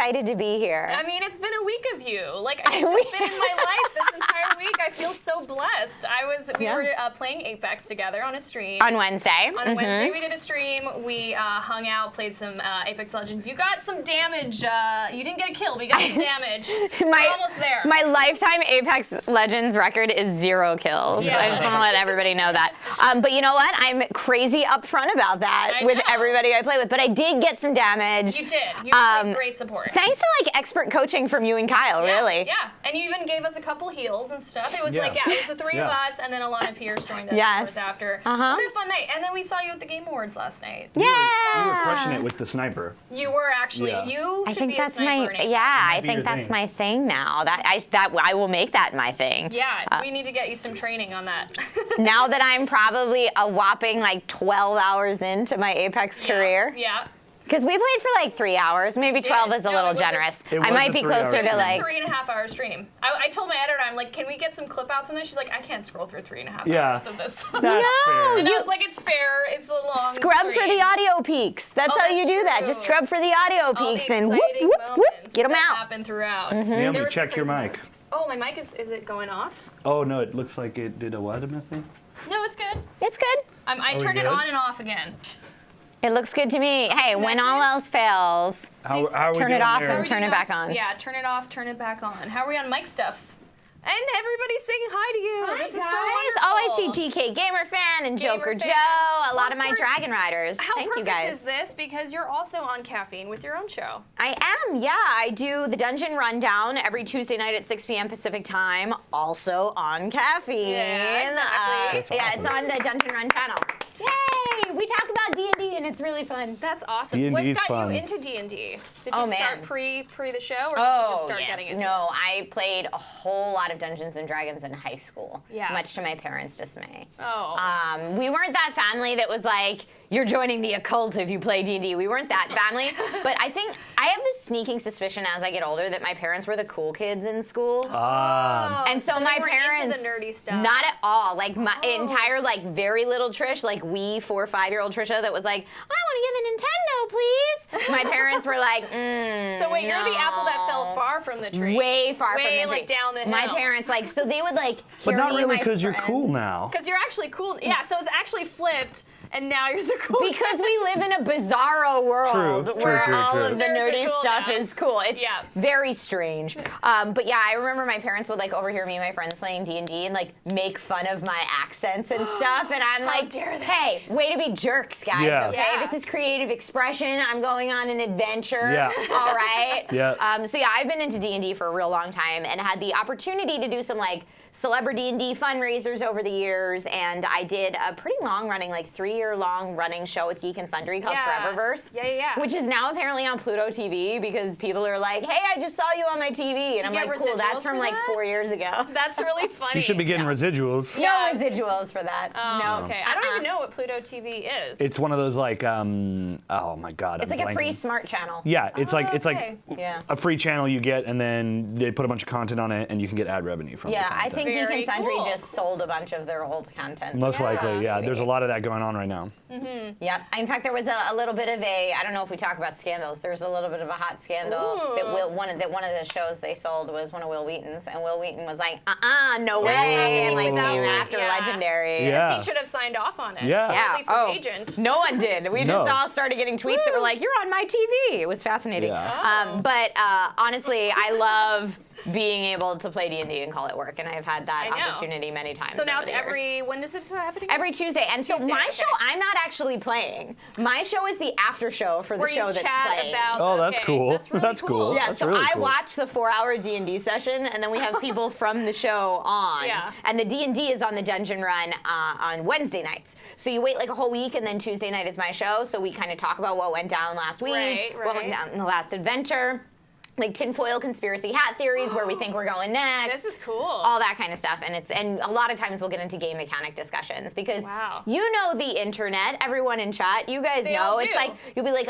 excited to be here. I mean, it's been a week of you. Like, I've just been in my life this entire week. I feel so blessed. We were playing Apex together on a stream. On Wednesday. On a Wednesday, we did a stream. We hung out, played some Apex Legends. You got some damage. You didn't get a kill, but you got some damage. We're almost there. My lifetime Apex Legends record is 0 kills. Yeah. I just want to let everybody know that. But you know what? I'm crazy upfront about that with everybody I play with. But I did get some damage. You did. You had great support. Thanks to like expert coaching from you and Kyle, really. Yeah, and you even gave us a couple heals and stuff. It was it was the three of us, and then Alana Pierce joined us after. What a fun night. And then we saw you at the Game Awards last night. Yeah. You were crushing it with the sniper. You were actually. Yeah. You should I think be that's a sniper. I think that's my thing now. I will make that my thing. Yeah, we need to get you some training on that. Now that I'm probably a whopping like 12 hours into my Apex career. Yeah. Because we played for like 3 hours. Maybe 12 is a little generous. It I might be closer to like 3.5 hour stream. I told my editor, I'm like, can we get some clip outs on this? She's like, I can't scroll through 3.5 hours of this. That's fair. And I was like, it's fair. It's a long scrub stream. for the audio peaks. That's how you do that. Just scrub for the audio peaks and whoop, whoop, whoop, get them out. Happen throughout. Naomi, check your mic. Oh, my mic is it going off? Oh no, it looks like it did a what, thing? No, it's good. It's good. I turned it on and off again. It looks good to me. Hey, when all else fails, turn it off and turn it back on. Yeah, turn it off, turn it back on. How are we on mic stuff? And everybody's saying hi to you. Hi, this is guys. so Oh, I wonderful. see GK Gamer Fan and Joker Fan. Joe. A lot of my course. Dragon Riders. How Thank you perfect guys. is this? Because you're also on Caffeine with your own show. I am, yeah. I do the Dungeon Rundown every Tuesday night at 6 p.m. Pacific time, also on Caffeine. Yeah, exactly. It's on the Dungeon Run channel. Yay! We talk about D&D and it's really fun. That's awesome. D&D What is got fun. you into D&D? Did you start pre the show, or did you just start getting into No, I played a whole lot of Dungeons and Dragons in high school, much to my parents' dismay. Oh. We weren't that family that was like, you're joining the occult if you play D&D. We weren't that family. But I think I have this sneaking suspicion as I get older that my parents were the cool kids in school. And so my they weren't parents, into the nerdy stuff. not at all. Like my entire very little Trish, like 4 or 5 year old Trisha that was like, I want to get the Nintendo, please. My parents were like, So wait, you're the apple that fell far from the tree. way far from the tree. like down the hill. My parents so they would like But hear not me and really my because you're cool friends. now. Because you're actually cool. Yeah, so it's actually flipped, and now you're the cool Because we live in a bizarro world where all of the Nerds are nerdy cool stuff now. is cool. It's Yeah. very strange. But yeah, I remember my parents would overhear me and my friends playing D&D and make fun of my accents and stuff. And I'm like, dare they? hey, way to be jerks, guys. Yeah. Okay, Yeah. this is creative expression. I'm going on an adventure. Yeah. All right. Yeah. So yeah, I've been into D&D for a real long time and had the opportunity to do some celebrity D&D fundraisers over the years, and I did a pretty long-running, 3-year-long running show with Geek and Sundry called Foreververse. Yeah. Which is now apparently on Pluto TV because people are like, hey, I just saw you on my TV. And I'm like, cool, that's from 4 years ago. That's really funny. You should be getting residuals. No residuals for that. No. Okay. I don't even know what Pluto TV is. It's one of those oh my god. It's a free smart channel. Yeah, it's okay. a free channel you get, and then they put a bunch of content on it, and you can get ad revenue from it. Yeah, I think Geek Very and Sundry cool. just sold a bunch of their old content. Most likely, yeah. There's a lot of that going on right now. Yep. In fact, there was a little bit of I don't know if we talk about scandals. There's a little bit of a hot scandal that one of the shows they sold was one of Will Wheaton's, and Will Wheaton was like, no way, and came after Legendary. Yeah. He should have signed off on it. Yeah. Or at least an agent. No one did. We just No. all started getting tweets that were like, you're on my TV. It was fascinating. Yeah. But honestly, I love being able to play D&D and call it work, and I've had that opportunity many times. So now over it's the years. when is it happening? Every Tuesday. And so Tuesday, my okay. show, I'm not actually playing. My show is the after show for the Where show you that's chat playing. about. Oh, that's okay, cool. That's really That's cool. Yeah, That's so really I cool. watch the 4-hour D&D session, and then we have people from the show on. Yeah. And the D&D is on the Dungeon Run on Wednesday nights. So you wait a whole week, and then Tuesday night is my show. So we kind of talk about what went down last week, Right. what went down in the last adventure. like tinfoil conspiracy hat theories where we think we're going next. This is cool. All that kind of stuff. And a lot of times we'll get into game mechanic discussions because you know the internet, everyone in chat, you guys know. It's like, you'll be like,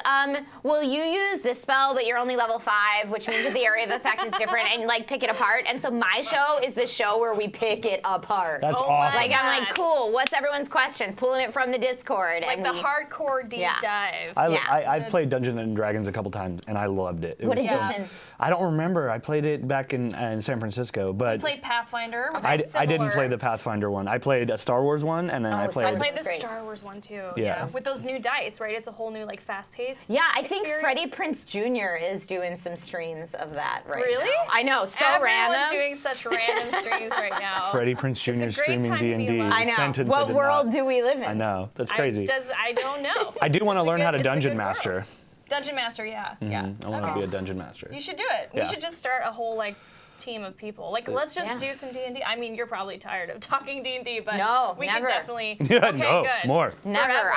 well, you use this spell, but you're only level 5, which means that the area of effect is different, and like pick it apart. And so my show is the show where we pick it apart. That's awesome. Like, I'm like, cool, what's everyone's questions? Pulling it from the Discord. Like the hardcore deep dive. I've played Dungeons and Dragons a couple times, and I loved it. What edition? I don't remember. I played it back in San Francisco, but I played Pathfinder. I didn't play the Pathfinder one. I played a Star Wars one, and then I played the Star Wars one too. Yeah. With those new dice, right? It's a whole new like fast-paced. Yeah, I think Freddie Prinze Jr. is doing some streams of that right Really? now. I know, so Everyone's random. doing such random streams right now. Freddie Prinze Jr. streaming D&D. I know. What world do we live in? I know. That's crazy. I don't know. I do want to learn how to it's a Dungeon good Master. world. Dungeon Master, yeah. I want to be a Dungeon Master. You should do it. We should just start a whole like team of people. Like, let's just do some D&D. I mean, you're probably tired of talking D&D, but we can definitely. Yeah, okay, no, good. more. Never.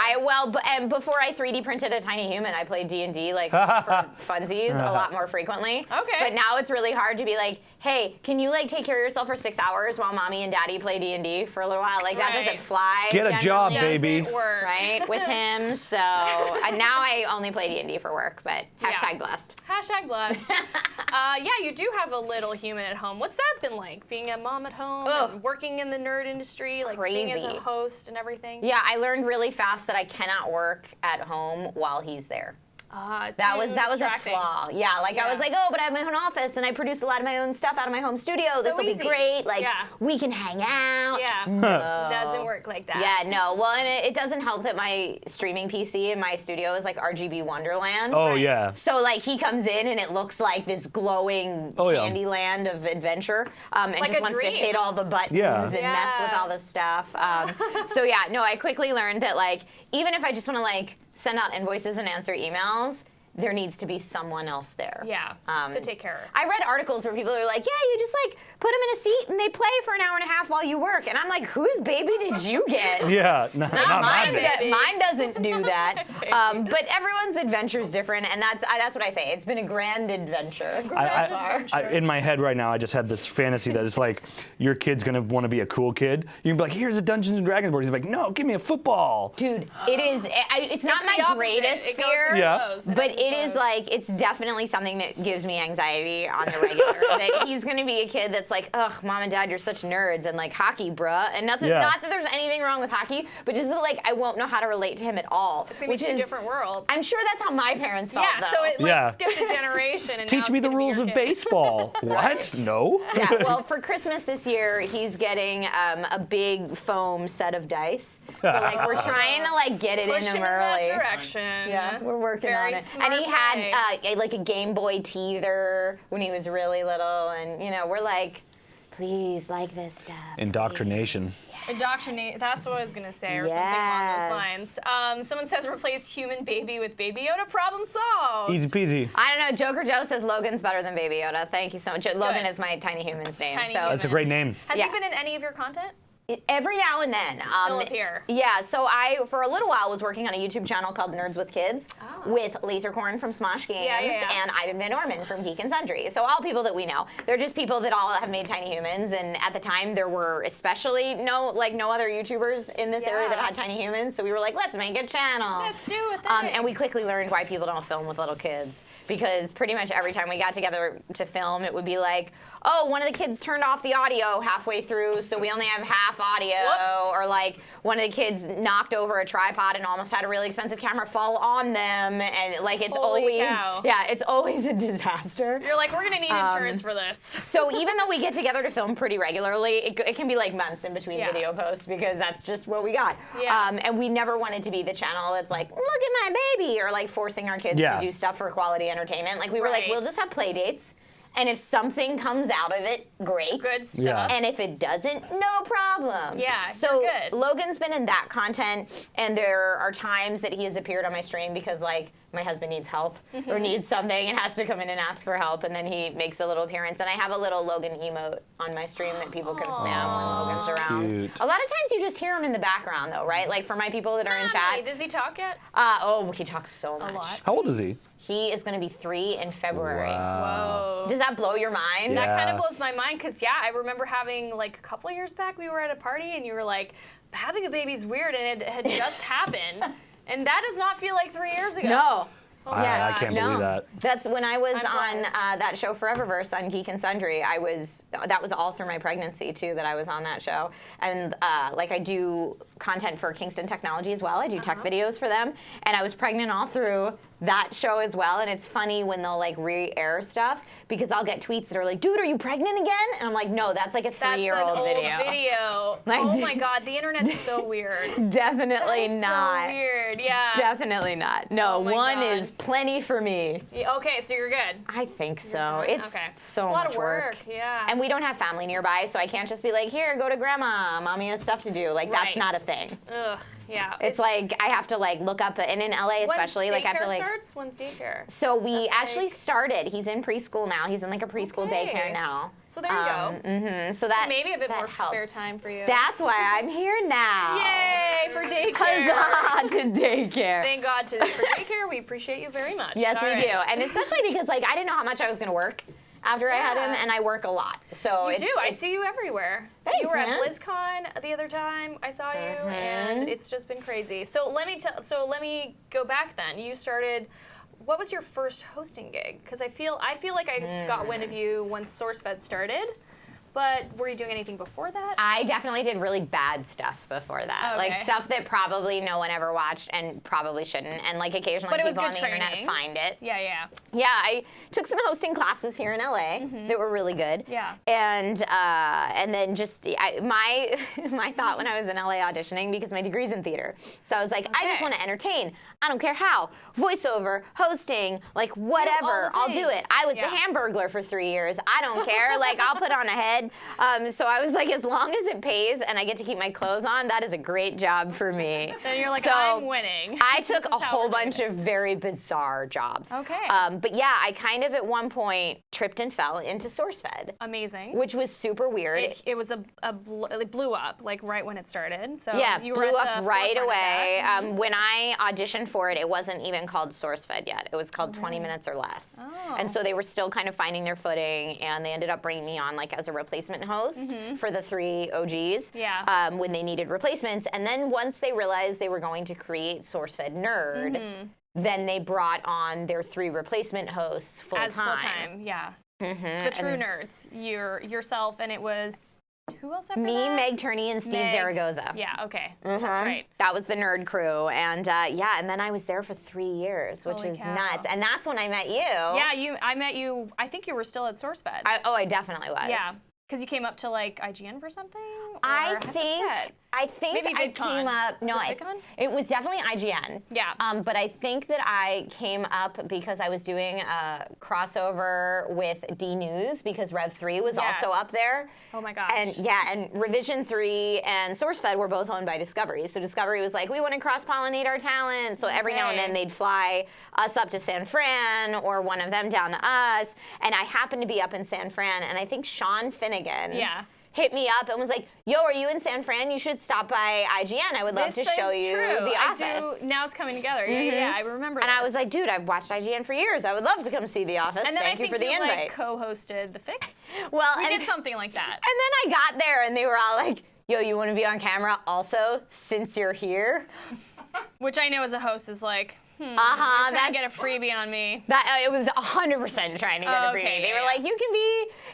And before I 3D printed a tiny human, I played D&D like for funsies a lot more frequently. Okay. But now it's really hard to be like, hey, can you like take care of yourself for 6 hours while mommy and daddy play D&D for a little while? Like that doesn't fly. Get a job, generally. baby. Doesn't work. Right, with him. So now I only play D&D for work, but #blessed. #blessed. Yeah, you do have a little human at home. What's that been like, being a mom at home, and working in the nerd industry, like being as a host and everything? Yeah, I learned really fast that I cannot work at home while he's there. That was a flaw. Yeah, like I was like, oh, but I have my own office and I produce a lot of my own stuff out of my home studio. This will be great. Like we can hang out. Yeah, no. Doesn't work like that. Yeah, no. Well, and it doesn't help that my streaming PC in my studio is like RGB Wonderland. Oh yeah. So like he comes in and it looks like this glowing candy land of adventure, and like just wants to hit all the buttons and mess with all the stuff. So yeah, no, I quickly learned that like even if I just want to like send out invoices and answer emails, there needs to be someone else there. Yeah, to take care of it. I read articles where people are like, yeah, you just like put them in a seat and they play for an hour and a half while you work. And I'm like, whose baby did you get? Yeah, not mine. Mine doesn't do that. But everyone's adventure is different, and that's what I say. It's been a grand adventure so far. In my head right now, I just had this fantasy that it's like your kid's gonna want to be a cool kid. You can be like, here's a Dungeons and Dragons board. He's like, no, give me a football. Dude, it is. It's not my greatest fear, but it is like it's definitely something that gives me anxiety on the regular. That he's gonna be a kid that's like, ugh, mom and dad, you're such nerds, and like hockey, bruh, and nothing. Not that there's anything wrong with hockey, but just that like I won't know how to relate to him at all. It's gonna be two different worlds. I'm sure that's how my parents felt. Yeah, so it like skipped a generation. And teach me the rules of baseball. What? No. Yeah. Well, for Christmas this year, he's getting a big foam set of dice. So like we're trying to like get it in him early. In that direction. Yeah, we're working on it. And he had like a Game Boy teether when he was really little, and you know we're like, please like this stuff. Indoctrination. Indoctrinate. That's what I was gonna say, or something along those lines. Someone says replace human baby with Baby Yoda. Problem solved. Easy peasy. I don't know. Joker Joe says Logan's better than Baby Yoda. Thank you so much. Logan is my tiny human's name. That's a great name. Has he been in any of your content? Every now and then. He'll appear. Yeah, so I, for a little while, was working on a YouTube channel called Nerds with Kids with Lasercorn from Smosh Games and Ivan Van Orman from Geek and Sundry. So all people that we know. They're just people that all have made tiny humans, and at the time there were especially no other YouTubers in this area that had tiny humans, so we were like, let's make a channel. Let's do it. And we quickly learned why people don't film with little kids, because pretty much every time we got together to film, it would be like, oh, one of the kids turned off the audio halfway through, so we only have half audio. Whoops. Or like one of the kids knocked over a tripod and almost had a really expensive camera fall on them, and like it's it's always a disaster. You're like, we're gonna need insurance for this. So even though we get together to film pretty regularly, it can be like months in between video posts, because that's just what we got. And we never wanted to be the channel that's like, look at my baby, or like forcing our kids to do stuff for quality entertainment. Like we were like, we'll just have play dates. And if something comes out of it, great. Good stuff. Yeah. And if it doesn't, no problem. Yeah, so good. Logan's been in that content, and there are times that he has appeared on my stream because like my husband needs help or needs something and has to come in and ask for help, and then he makes a little appearance. And I have a little Logan emote on my stream that people can spam when Logan's around. Cute. A lot of times you just hear him in the background, though, right? Like for my people that are in chat. Does he talk yet? He talks so much. A lot. How old is he? He is going to be 3 in February. Whoa. Does that blow your mind? Yeah. That kind of blows my mind because, I remember having, like, a couple of years back, we were at a party and you were like, having a baby's weird, and it had just happened. And that does not feel like 3 years ago. No. Oh my I gosh. can't believe that. That's when I was I'm on that show Foreververse on Geek and Sundry. That was all through my pregnancy too that I was on that show. And like I do content for Kingston Technology as well. I do tech videos for them. And I was pregnant all through that show as well. And it's funny when they'll like re-air stuff because I'll get tweets that are like, dude, are you pregnant again? And I'm like, no, that's like a 3-year-old video. Like, oh my God, the internet's so weird. Definitely That is not. So weird, yeah. Definitely not. No, Oh my one God. is plenty for me. Okay, so you're good. I think so. It's Okay. so It's a lot much of work, yeah. And we don't have family nearby, so I can't just be like, here, go to grandma. Mommy has stuff to do. Like, that's Right. not a thing. Ugh, yeah. It's like, I have to like look up, and in LA especially, When's like I have to daycare like. starts? When's daycare? So we That's actually like- started. He's in preschool now. He's in like a preschool Okay. daycare now. So there you go. So that Maybe a bit that more helps. spare time for you. That's why I'm here now. Yay for daycare. Huzzah to daycare. Thank God for daycare. We appreciate you very much. Yes, All we right. do. And especially because like I didn't know how much I was going to work after I had him, Yeah. and I work a lot. So You do. I see you everywhere. Thanks, you were man. at BlizzCon the other time. I saw you, and it's just been crazy. So let me go back then. You started. What was your first hosting gig? Because I feel like I got wind of you once SourceFed started. But were you doing anything before that? I definitely did really bad stuff before that. Okay. Like stuff that probably no one ever watched and probably shouldn't. And like occasionally But it was people on good the internet training. find it. Yeah. Yeah, I took some hosting classes here in LA that were really good. Yeah. And then just my thought when I was in LA auditioning, because my degree's in theater. So I was like, I just Okay. want to entertain. I don't care how. Voiceover, hosting, like whatever. the I'll do things. it. I was Yeah. the Hamburglar for 3 years. I don't care. Like I'll put on a head. So I was like, as long as it pays and I get to keep my clothes on, that is a great job for me. Then you're like, So I'm winning. I This took is a how whole we're doing bunch it. of very bizarre jobs. Okay. But yeah, I kind of at one point tripped and fell into SourceFed, Amazing. which was super weird. It was it blew up like right when it started. So Yeah, you were blew at up the right forefront of away. that. When I auditioned for it, it wasn't even called SourceFed yet. It was called 20 Minutes or Less. Oh. And so they were still kind of finding their footing, and they ended up bringing me on like as a replacement host for the 3 OGs Yeah. when they needed replacements. And then once they realized they were going to create SourceFed Nerd, then they brought on their 3 replacement hosts full As full time. time, yeah. The true nerds, yourself, and it was who else after Me, that? Meg Turney, and Steve Meg. Zaragoza. Yeah, okay, that's right. That was the nerd crew, and and then I was there for 3 years, which Holy is cow. nuts. And that's when I met you. Yeah, I met you. I think you were still at SourceFed. I definitely was. Yeah, because you came up to like IGN for something. Or I forget. think Maybe I VidCon. came up. No, Was it VidCon? it was definitely IGN. Yeah. But I think that I came up because I was doing a crossover with D News because Rev 3 was also Yes. up there. Oh my gosh. And Revision 3 and SourceFed were both owned by Discovery. So Discovery was like, we want to cross-pollinate our talent. So every now and then Okay. they'd fly us up to San Fran or one of them down to us. And I happened to be up in San Fran, and I think Sean Finnegan Yeah. hit me up and was like, yo, are you in San Fran? You should stop by IGN. I would love to This show is you true. the I office. do, now it's coming together. Yeah, I remember. And I this. was like, dude, I've watched IGN for years. I would love to come see the office. and then Thank I think you for the invite. like co-hosted the Fix. Well, We and, did something like that. and then I got there and they were all like, yo, you want to be on camera also since you're here? Which I know as a host is like, Uh-huh. trying to That's get a freebie on me. that it was 100% trying to get a Okay, freebie. They yeah, were yeah. like, you can be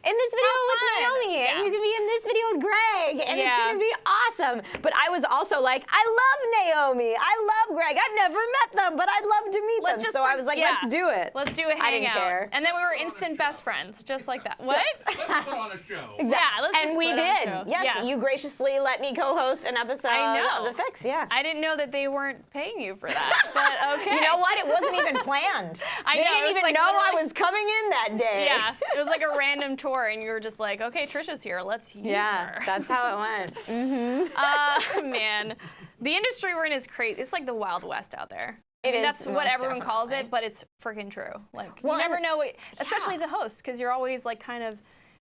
in this video How with fun. Naomi, Yeah. and you can be in this video with Greg, and it's Yeah. gonna be awesome. But I was also like, I love Naomi, I love Greg. I've never met them, but I'd love to meet them. So I was like, yeah. let's do it. Let's do a hangout. I didn't care. And then we were instant best friends, just like that. What? Let's put on a show. Yeah, let's And just we put on a did. show. Yes, Yeah. you graciously let me co-host an episode I know. of The Fix. Yeah. I didn't know that they weren't paying you for that, but okay. You know what? It wasn't even planned. I They know, it didn't was even like know I literally- was coming in that day. Yeah, it was like a random tour, and you were just like, okay, Trisha's here, let's use Yeah, her. that's how it went. Man, the industry we're in is crazy. It's like the Wild West out there. It is That's what most everyone calls definitely. it, but it's freaking true. Like, Well, you never and- know, especially as a host, because you're always like kind of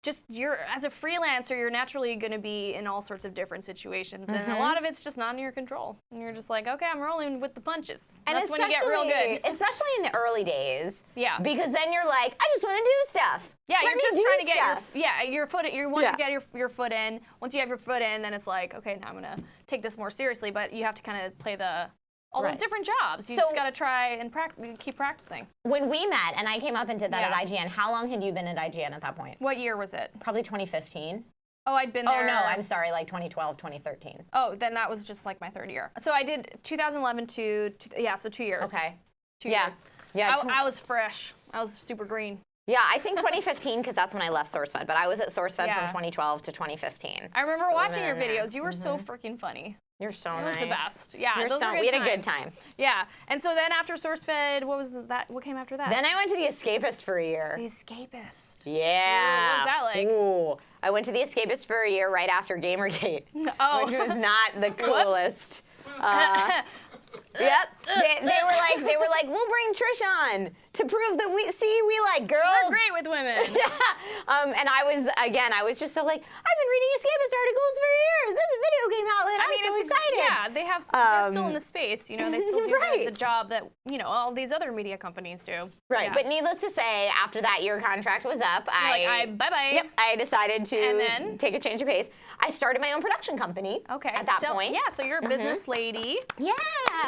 as a freelancer, you're naturally going to be in all sorts of different situations, and a lot of it's just not in your control. And you're just like, okay, I'm rolling with the punches. And that's when you get real good. Especially in the early days. Yeah. Because then you're like, I just want to do stuff. Yeah, Let you're me just do trying to get stuff. your foot. You want Yeah. to get your foot in. Once you have your foot in, then it's like, okay, now I'm gonna take this more seriously. But you have to kind of play all those Right. different jobs. You So- just got to try and keep practicing. When we met and I came up and did that Yeah. at IGN, how long had you been at IGN at that point? What year was it? Probably 2015. Oh, I'd been Oh there. no, I'm sorry, like 2012, 2013. Oh, then that was just like my third year. So I did 2011 so 2 years. Okay. 2 Yeah. years. Yeah. I was fresh. I was super green. Yeah, I think 2015 because that's when I left SourceFed, but I was at SourceFed Yeah. from 2012 to 2015. I remember So we've watching been your in there. videos. You were so freaking funny. You're so It nice. was the best. Yeah, You're those so, were good we had a good times. time. Yeah, and so then after SourceFed, what came after that? Then I went to The Escapist for a year. The Escapist. Yeah. What was that like? Ooh. I went to The Escapist for a year right after Gamergate, Oh. which was not the coolest. Yep. They were like, we'll bring Trish on to prove that we like girls. We're great with women. And I was just so like, I've been reading Escapist articles for years. This is a video game outlet. I'm so it's excited. Yeah, they're still in the space. You know, they still do Right. the job that all these other media companies do. Right. Yeah. But needless to say, after that year contract was up, bye bye. Yep. I decided to And then? take a change of pace. I started my own production company. Okay. At that point. Yeah. So you're a business lady. Yeah.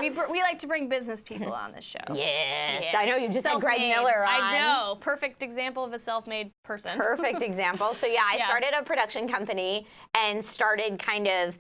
We like to bring business people on this show. Yes. Yeah. I know you just had Greg Self-made. Miller on. I know. Perfect example of a self-made person. Perfect example. So yeah, I Yeah. started a production company and started kind of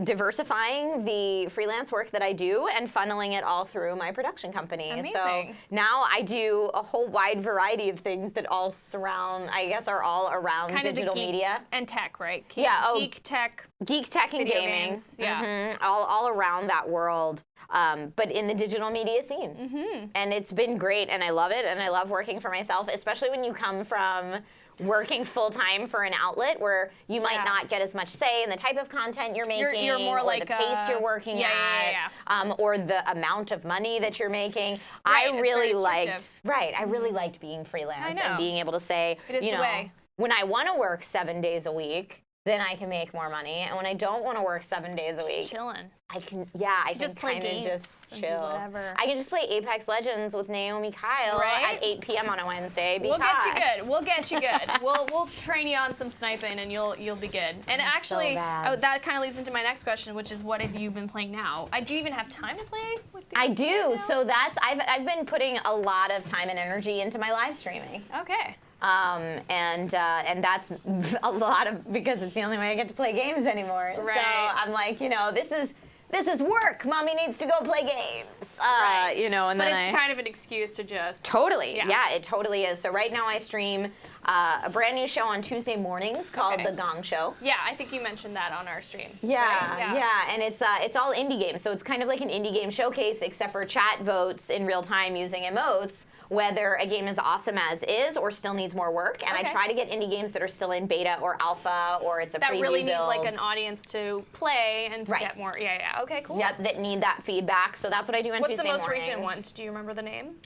diversifying the freelance work that I do and funneling it all through my production company. So Amazing. now I do a whole wide variety of things that all surround, I guess, are all around Kind of the digital geek media. and tech, right? Yeah, Geek tech. Geek tech and Video gaming. games, yeah. All around that world, but in the digital media scene. And it's been great, and I love it, and I love working for myself, especially when you come from working full-time for an outlet where you might Yeah. not get as much say in the type of content you're making, You're more or like the pace you're working yeah. at, or the amount of money that you're making. Right, I it's really very liked, restrictive. I really liked being freelance I know. and being able to say, It is you the know, way. when I want to work 7 days a week, then I can make more money. And when I don't want to work 7 days a week, Just chilling. I can just play kind of games just and do chill. whatever. I can just play Apex Legends with Naomi Kyle Right? at 8 p.m. on a Wednesday. We'll Because get you good. We'll get you good. we'll train you on some sniping, and you'll be good. And I'm so actually, bad. that kind of leads into my next question, which is, what have you been playing now? Do you even have time to play with? I do. now? So I've been putting a lot of time and energy into my live streaming. Okay. And that's a lot of, because it's the only way I get to play games anymore. So Right. I'm like, this is work. Mommy needs to go play games. Right. And But then it's kind of an excuse to just. Totally. Yeah. Yeah, it totally is. So right now I stream a brand new show on Tuesday mornings called Okay. The Gong Show. Yeah, I think you mentioned that on our stream. Yeah, right? yeah, and it's all indie games. So it's kind of like an indie game showcase, except for chat votes in real time using emotes, whether a game is awesome as is or still needs more work. And I Okay. try to get indie games that are still in beta or alpha or it's a That preview really need build. like an audience to play and to Right. get more. Yeah. Okay, cool. Yep, that need that feedback. So that's what I do on What's Tuesday the most mornings. recent one? Do you remember the name?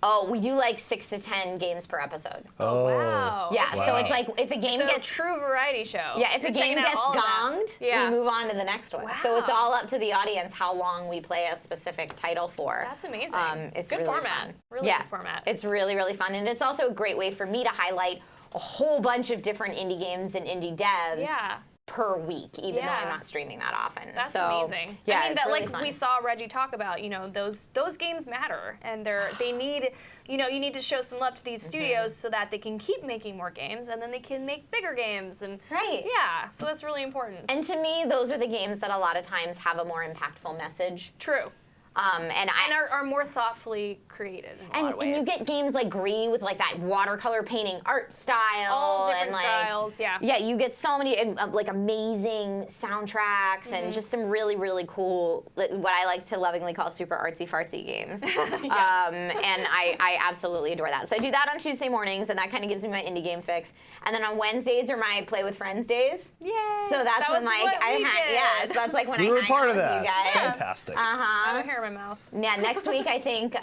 Oh, we do like 6 to 10 games per episode. Oh. Wow. Yeah, so Wow. it's like if a game It's a gets true variety show. Yeah, if You're a game checking out gets all of that. gonged, Yeah. we move on to the next one. So it's Wow. all up to the audience how long we play a specific title for. That's amazing. It's Good really format. fun. Really yeah, good format. It's really, really fun. And it's also a great way for me to highlight a whole bunch of different indie games and indie devs Yeah. per week, even though Yeah. I'm not streaming that often. That's so, amazing. Yeah, I mean, it's that really like fun. we saw Reggie talk about, those games matter, and they need, you need to show some love to these studios so that they can keep making more games, and then they can make bigger games, and Right. yeah, so that's really important. And to me, those are the games that a lot of times have a more impactful message. True. And Are more thoughtfully created in a lot of ways. And you get games like Gree with like that watercolor painting art style. all different and like, styles, yeah. Yeah, you get so many like amazing soundtracks Mm-hmm. and just some really, really cool, what I like to lovingly call super artsy fartsy games. And I absolutely adore that. So I do that on Tuesday mornings, and that kind of gives me my indie game fix. And then on Wednesdays are my Play with Friends days. Yay! So that's that when was like what we did. so that's like when We I were hang part out of with that. you guys. Fantastic. I don't hear in my mouth. Yeah, next week I think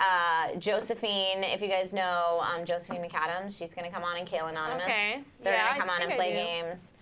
Josephine, if you guys know Josephine McAdams, she's going to come on and Kale Anonymous. Okay. They're Yeah, going to come I on and think play I do. games.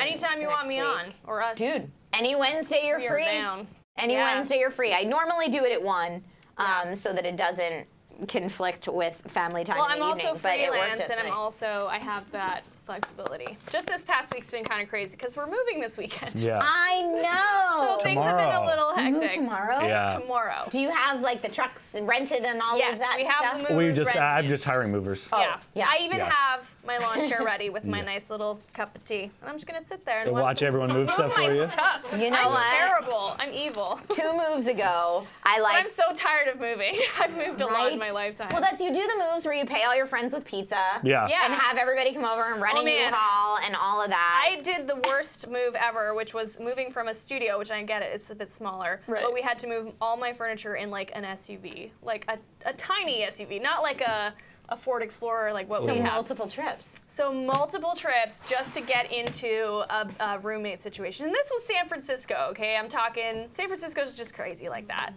Anytime you want next me week. on, or us. Dude, any Wednesday you're we are free. down. Any Yeah. Wednesday you're free. I normally do it at 1 Yeah. so that it doesn't conflict with family time Well, in I'm the also evening. But it worked freelance, and at night. I have that flexibility. Just this past week's been kind of crazy because we're moving this weekend. Yeah. I know. So things have been a Tomorrow. little You move hectic. tomorrow? Yeah. Tomorrow. Do you have like the trucks rented and all Yes, of that we have stuff? the movers I'm rented. just hiring movers. Oh, Yeah. yeah. I even Yeah. have my lawn chair ready with my Yeah. nice little cup of tea. And I'm just going to sit there and And watch them everyone move stuff for my you. stuff. You know I'm what? terrible. I'm evil. 2 moves ago, I But like. I'm so tired of moving. I've moved a lot in my lifetime. Well, that's you do the moves where you pay all your friends with pizza. Yeah. Yeah. And have everybody come over and rent Oh, a man. U-Haul and all of that. I did the worst move ever, which was moving from a studio, which I get it, it's a bit smaller. Right. But we had to move all my furniture in like an SUV, like a tiny SUV, not like a Ford Explorer like what so we have. multiple trips. So multiple trips just to get into a roommate situation. And this was San Francisco, okay? I'm talking, San Francisco's just crazy like that.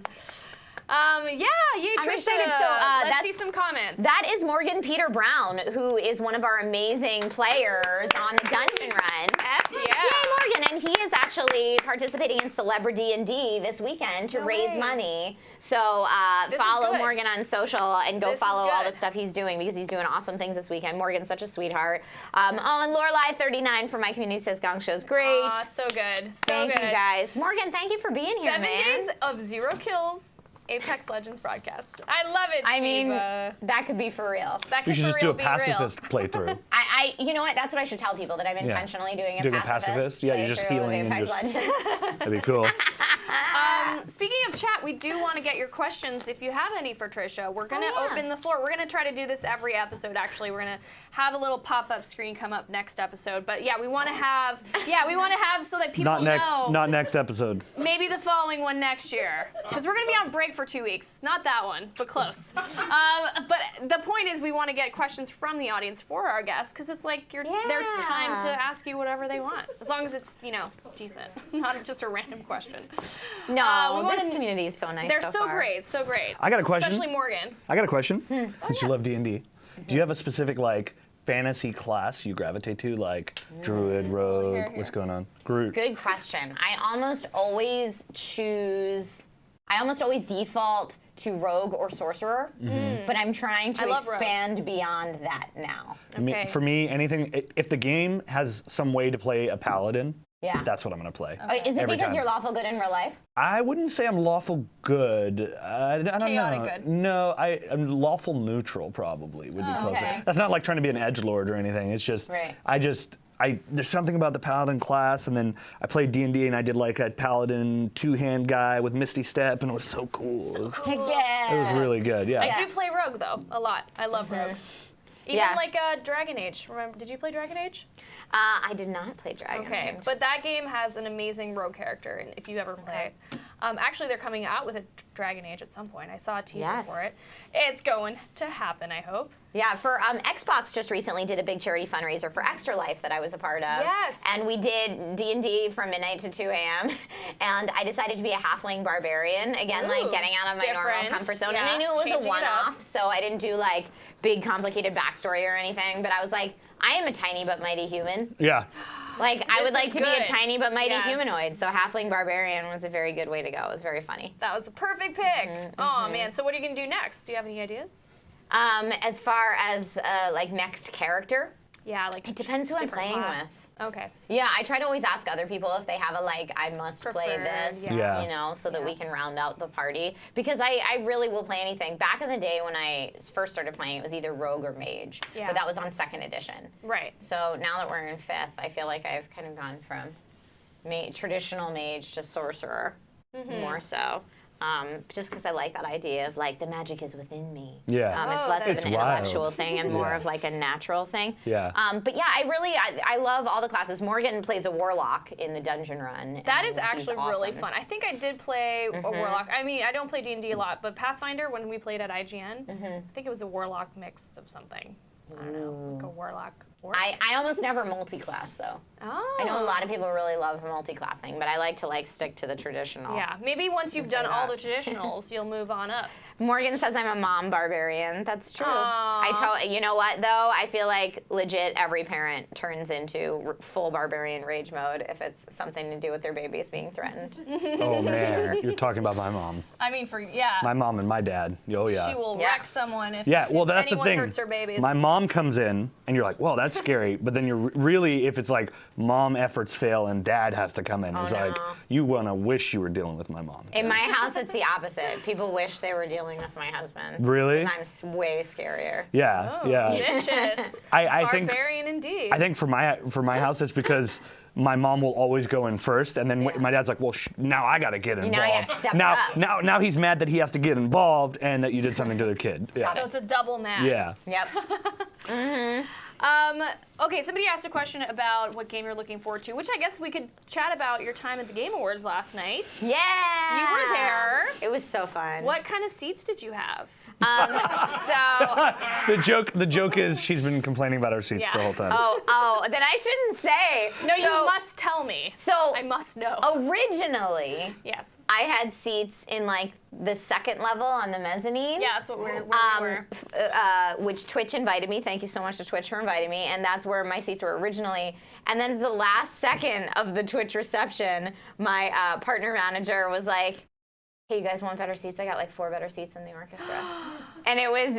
Yay, I'm Trisha. excited. So, Let's that's- see some comments. That is Morgan Peter Brown, who is one of our amazing players on the Dungeon Run. F yeah. Yay, Morgan! And he is actually participating in Celebrity D&D this weekend to No raise way. money. So This is follow good. Morgan on social and go This is follow all the good. stuff he's doing because he's doing awesome things this weekend. Morgan's such a sweetheart. And Lorelai39 from my community says Gong Show's great. Aw, so good. So Thank good. you guys. Morgan, thank you for being here, 7 man. days of 0 kills. Apex Legends broadcast. I love it, I mean, Shiva. that could be for real. That We could should for just do real a be pacifist playthrough. You know what? That's what I should tell people, that I'm intentionally doing a Doing a pacifist. pacifist? Yeah, you're just playthrough of healing and Apex just- Legends. That'd be cool. Speaking of chat, we do want to get your questions if you have any for Trisha. We're going to yeah. open the floor. We're going to try to do this every episode, actually. We're going to have a little pop-up screen come up next episode. But yeah, we want to have so that people Not next episode. Maybe the following one next year. Because we're going to be on break for 2 weeks. Not that one, but close. But the point is we want to get questions from the audience for our guests because it's like their time to ask you whatever they want. As long as it's, decent. Not just a random question. No, we this wanna- community is so nice. They're so so far. great, so great. I got a question. Especially Morgan. I got a question. Since you love D&D, do you have a specific fantasy class you gravitate to, like druid, rogue? What's going on? Groot. Good question. I almost always default to rogue or sorcerer, but I'm trying to love rogue. expand beyond that now. Okay. For me, anything. If the game has some way to play a paladin, Yeah. that's what I'm gonna play. Is it Every because time. you're lawful good in real life? I wouldn't say I'm lawful good. I don't Chaotic know. good. No, I'm lawful neutral probably would be closer. okay. That's not like trying to be an edgelord or anything. It's just Right. there's something about the paladin class, and then I played D&D and I did like a paladin 2-hand guy with Misty Step, and it was so cool. Heck yeah. It was really good. Yeah. I do play rogue, though, a lot. I love rogues. Even Yeah. like Dragon Age. Remember, did you play Dragon Age? I did not play Dragon Okay, Age. but that game has an amazing rogue character, and if you ever play it. Actually, they're coming out with a Dragon Age at some point. I saw a teaser Yes. for it. It's going to happen, I hope. Yeah, for Xbox just recently did a big charity fundraiser for Extra Life that I was a part of. Yes. And we did D&D from midnight to 2 a.m. And I decided to be a halfling barbarian. Again, like Ooh, getting out of my normal different. comfort zone. Yeah, And I knew it was changing a it up. one-off, so I didn't do like big complicated backstory or anything. But I was like, I am a tiny but mighty human. Yeah. Like, I This would like is to be a good. tiny but mighty Yeah. humanoid. So halfling barbarian was a very good way to go. It was very funny. That was the perfect pick. Oh man, so what are you gonna do next? Do you have any ideas? As far as like next character, Yeah, like it depends who I'm different playing class. Okay. yeah, I try to always ask other people if they have a I must play Preferred, this, yeah. so that we Yeah. can round out the party. Because I really will play anything. Back in the day when I first started playing, it was either rogue or mage. Yeah. But that was on 2nd edition. Right. So now that we're in 5th, I feel like I've kind of gone from traditional mage to sorcerer more so. Just because I like that idea of the magic is within me. Yeah. It's Oh, less of that's an wild. intellectual thing and more Yeah. of a natural thing. Yeah. But yeah, I love all the classes. Morgan plays a warlock in the dungeon run. That and is he's actually really awesome. fun. I think I did play a warlock. I mean, I don't play D&D a lot, but Pathfinder, when we played at IGN, I think it was a warlock mix of something. I don't know, like a warlock I almost never multi-class though. Oh. I know a lot of people really love multi-classing, but I like to stick to the traditional. Yeah, maybe once you've done all the traditionals, you'll move on up. Morgan says I'm a mom barbarian. That's true. Aw. You know what though? I feel like legit every parent turns into full barbarian rage mode if it's something to do with their babies being threatened. Oh man, you're talking about my mom. I mean, My mom and my dad. Oh yeah. She will Yeah. wreck someone if, Yeah, well, if that's the anyone thing. hurts her babies. My mom comes in, and you're like, well, that's scary. But then you're really, if it's like mom efforts fail and dad has to come in, it's like, no. you want to wish you were dealing with my mom. In my house, it's the opposite. People wish they were dealing with my husband. Really? 'Cause I'm way scarier. Yeah, Oh, yeah. vicious. I think Barbarian indeed. I think for my house, it's because my mom will always go in first, and then my dad's like, well, now I got to get involved. Now you gotta step now, up. now he's mad that he has to get involved and that you did something to their kid. Yeah. So it's a double match. Yeah. Yep. Okay, somebody asked a question about what game you're looking forward to, which I guess we could chat about your time at the Game Awards last night. Yeah. You were there. It was so fun. What kind of seats did you have? So, The joke is she's been complaining about her seats Yeah. the whole time. then I shouldn't say. No, you So- must tell me. So I must know. originally, Yes. I had seats in like the second level on the mezzanine. Yeah, that's what where we were. Which Twitch invited me. Thank you so much to Twitch for inviting me. And that's where my seats were originally. And then the last second of the Twitch reception, my partner manager was like, hey, you guys want better seats? I got like 4 better seats in the orchestra. And it was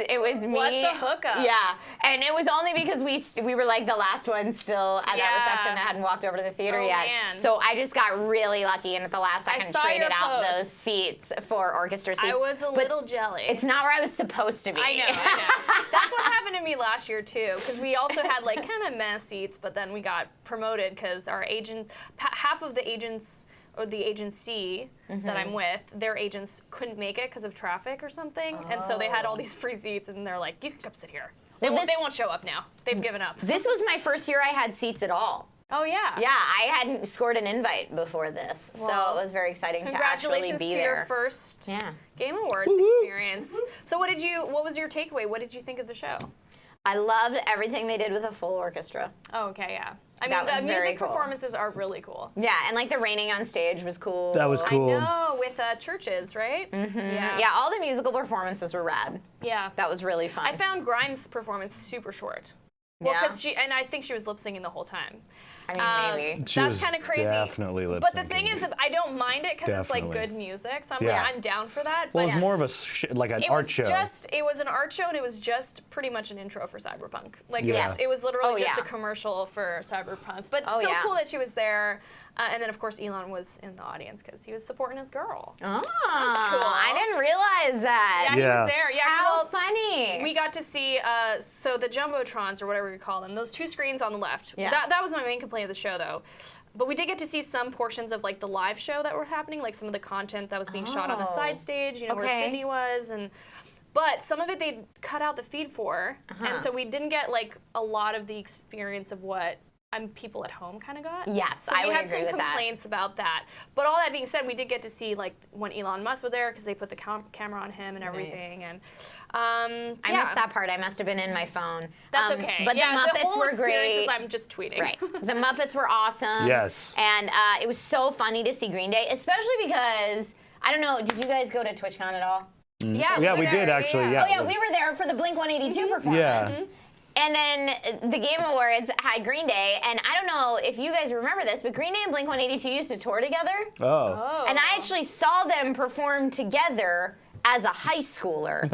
me. What the hookup? Yeah. And it was only because we were like the last ones still at Yeah. that reception that hadn't walked over to the theater Oh, yet. man. So I just got really lucky and at the last second saw traded your out post. those seats for orchestra seats. I was a But little jelly. It's not where I was supposed to be. I know. That's what happened to me last year too, because we also had like kind of mess seats, but then we got promoted because our agent, half of the agents or the agency that I'm with, their agents couldn't make it because of traffic or something, and so they had all these free seats, and they're like, "You can come sit here." They Well, they won't show up now. They've given up. This was my first year I had seats at all. Oh yeah. Yeah, I hadn't scored an invite before this, Well, so it was very exciting to actually Congratulations be to there. your first Yeah. Game Awards experience. So what was your takeaway? What did you think of the show? I loved everything they did with a full orchestra. Oh, okay, yeah. I That mean, was the very music cool. performances are really cool. Yeah, and like the raining on stage was cool. That was cool. I know, with churches, right? Mm-hmm. Yeah. Yeah, all the musical performances were rad. Yeah. That was really fun. I found Grimes' performance super short. Well, Yeah? because I think she was lip syncing the whole time. I mean, maybe. She That's was kind of crazy. definitely lip But the syncing. thing is, I don't mind it because it's like Definitely. good music. So I'm Yeah. like, I'm down for that. Well, but it's more of a like an it art was show. it was an art show, and it was just pretty much an intro for Cyberpunk. Like Yeah. it was literally Oh, just yeah. a commercial for Cyberpunk. But Oh, still yeah. cool that she was there. And then of course Elon was in the audience because he was supporting his girl. Oh, cool. I didn't realize that. Yeah, he Yeah. was there. Yeah, How well, funny. we got to see so the jumbotrons or whatever you call them, those 2 screens on the left. Yeah. That was my main complaint of the show though. But we did get to see some portions of like the live show that were happening, like some of the content that was being shot on the Oh. side stage, where Okay. Cindy was, but some of it they cut out the feed for, Uh-huh. and so we didn't get like a lot of the experience of what people at home kind of got. Yes, so I we would had agree some with that. complaints about that. But all that being said, we did get to see like when Elon Musk was there because they put the camera on him and everything, and I yeah. missed that part. I must have been in my phone. That's okay. But yeah, the Muppets whole were experience is great. I'm just tweeting. Right. The Muppets were awesome. Yes. And it was so funny to see Green Day, especially because, I don't know, did you guys go to TwitchCon at all? Yeah, Yeah, we're we there, did actually. Yeah. Oh, yeah, we were there for the Blink-182 performance. Yeah. And then the Game Awards had Green Day, and I don't know if you guys remember this, but Green Day and Blink-182 used to tour together. Oh. And I actually saw them perform together as a high schooler. And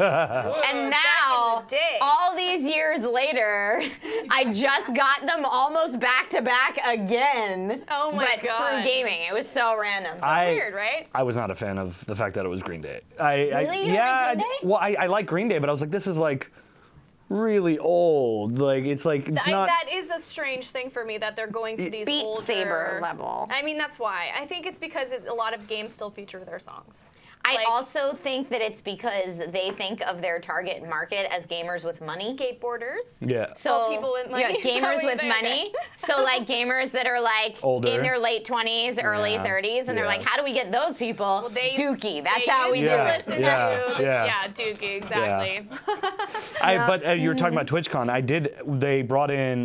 now, back in the day. all these years later, I just got them almost back to back again. Oh my but God. through gaming. It was so random. Weird, right? I was not a fan of the fact that it was Green Day. Really? You don't yeah. like Green Day? Well, I like Green Day, but I was like, this is like really old. Like it's not. That is a strange thing for me that they're going to these Beat older... Saber level. I mean, that's why. I think it's because a lot of games still feature their songs. I also think that it's because they think of their target market as gamers with money. Skateboarders. Yeah. So people with money. Yeah, Is that gamers what you with think? money. So like gamers that are like Older. in their late 20s, early Yeah. 30s, and they're Yeah. like, how do we get those people? Dookie. That's they how we used do to Yeah. it. listen Yeah. to Yeah. Dookie, exactly. But you were talking about TwitchCon. They brought in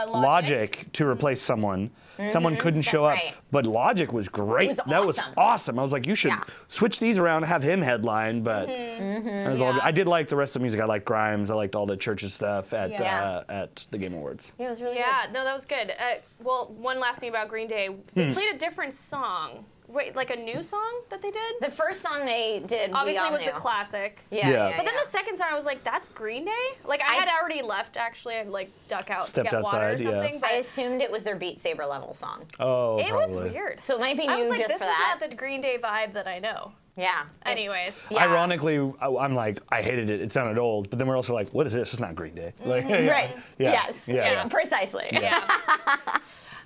Logic to replace someone. Someone couldn't show up, right. but Logic was great. was That was awesome. awesome. I was like, you should Yeah. switch these around, have him headline, but it was all good. I did like the rest of the music. I liked Grimes. I liked all the Church's stuff at the Game Awards. Yeah, it was really Yeah, good. no, that was good. Well, one last thing about Green Day. They played a different song. Wait, like a new song that they did? The first song they did, Obviously we all was knew. the classic. Yeah. But then the second song, I was like, that's Green Day? Like, I had already left, actually. I'd, like, duck out Stepped to get water or outside, yeah. something. But I assumed it was their Beat Saber level song. Oh, it was probably. weird. So it might be I was new like, just this for is that. not the Green Day vibe that I know. Yeah. Anyways. Yeah. Ironically, I'm like, I hated it. It sounded old. But then we're also like, what is this? It's not Green Day. Like, Right. Yeah. Yes. Yeah. Precisely. Yeah.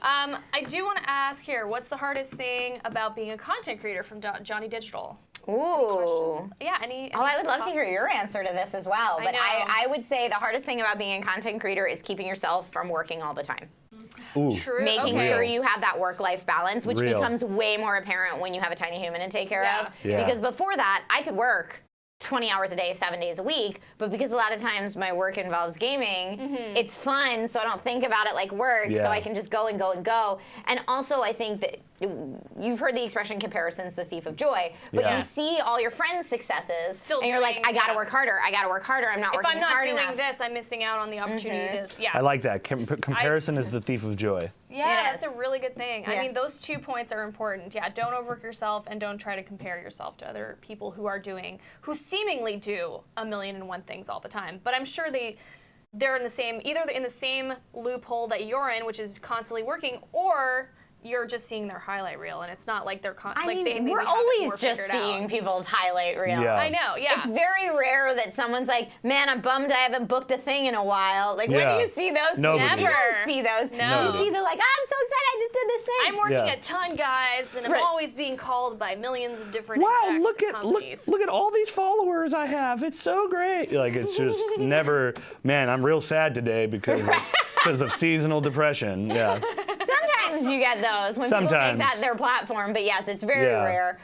I do want to ask here, what's the hardest thing about being a content creator from Johnny Digital? Ooh. Yeah, any Oh, I would love to hear your answer to this as well. But know. I would say the hardest thing about being a content creator is keeping yourself from working all the time. Ooh. True. Making okay. sure you have that work-life balance, which Real. becomes way more apparent when you have a tiny human to take care of. Yeah. Because before that, I could work 20 hours a day, 7 days a week, but because a lot of times my work involves gaming, it's fun, so I don't think about it like work, Yeah. so I can just go and go and go. And also, I think that you've heard the expression comparison's the thief of joy, but Yeah. you see all your friends' successes, Still and you're like, doing- I gotta yeah. work harder, I gotta work harder, I'm not If working I'm not hard doing enough. this, I'm missing out on the opportunity to, yeah. I like that. Comparison is the thief of joy. Yeah, It that's is. a really good thing. I Yeah. mean, those 2 points are important. Yeah, don't overwork yourself and don't try to compare yourself to other people who seemingly do a million and one things all the time. But I'm sure they're in the same, either in the same loophole that you're in, which is constantly working, or you're just seeing their highlight reel, and it's not like they're I like mean, they maybe we're have it more always just figured out. seeing people's highlight reel. Yeah. I know, yeah. It's very rare that someone's like, man, I'm bummed I haven't booked a thing in a while. Like, when Yeah. do you see those? Nobody. You Never. don't see those. No. You see the like, I'm so excited, I just did this thing. I'm working Yeah. a ton, guys, and I'm Right. always being called by millions of different Wow, execs look and at companies. look at all these followers I have. It's so great. Like it's just never. Man, I'm real sad today because of seasonal depression. Yeah. Sometimes you get those when people Sometimes. make that their platform, but yes, it's very Yeah. rare.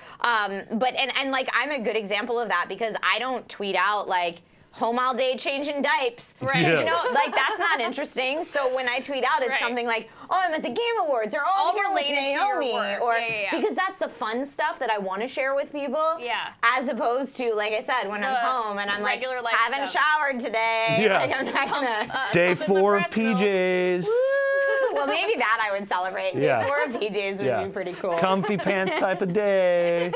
But like I'm a good example of that because I don't tweet out like home all day changing diapers. Right. Yeah. You know, like that's not interesting. So when I tweet out, it's Right. something like, "Oh, I'm at the Game Awards," or "Oh, All I'm here with related to your Naomi," work. or Yeah. because that's the fun stuff that I want to share with people. Yeah. As opposed to, like I said, when I'm The home and I'm like, regular life haven't stuff. showered today. Yeah. Like I'm not gonna. Day Pumping my 4 of breast milk. PJs. Well, maybe that I would celebrate. Day Yeah. 4 of PJs would Yeah. be pretty cool. Comfy pants type of day.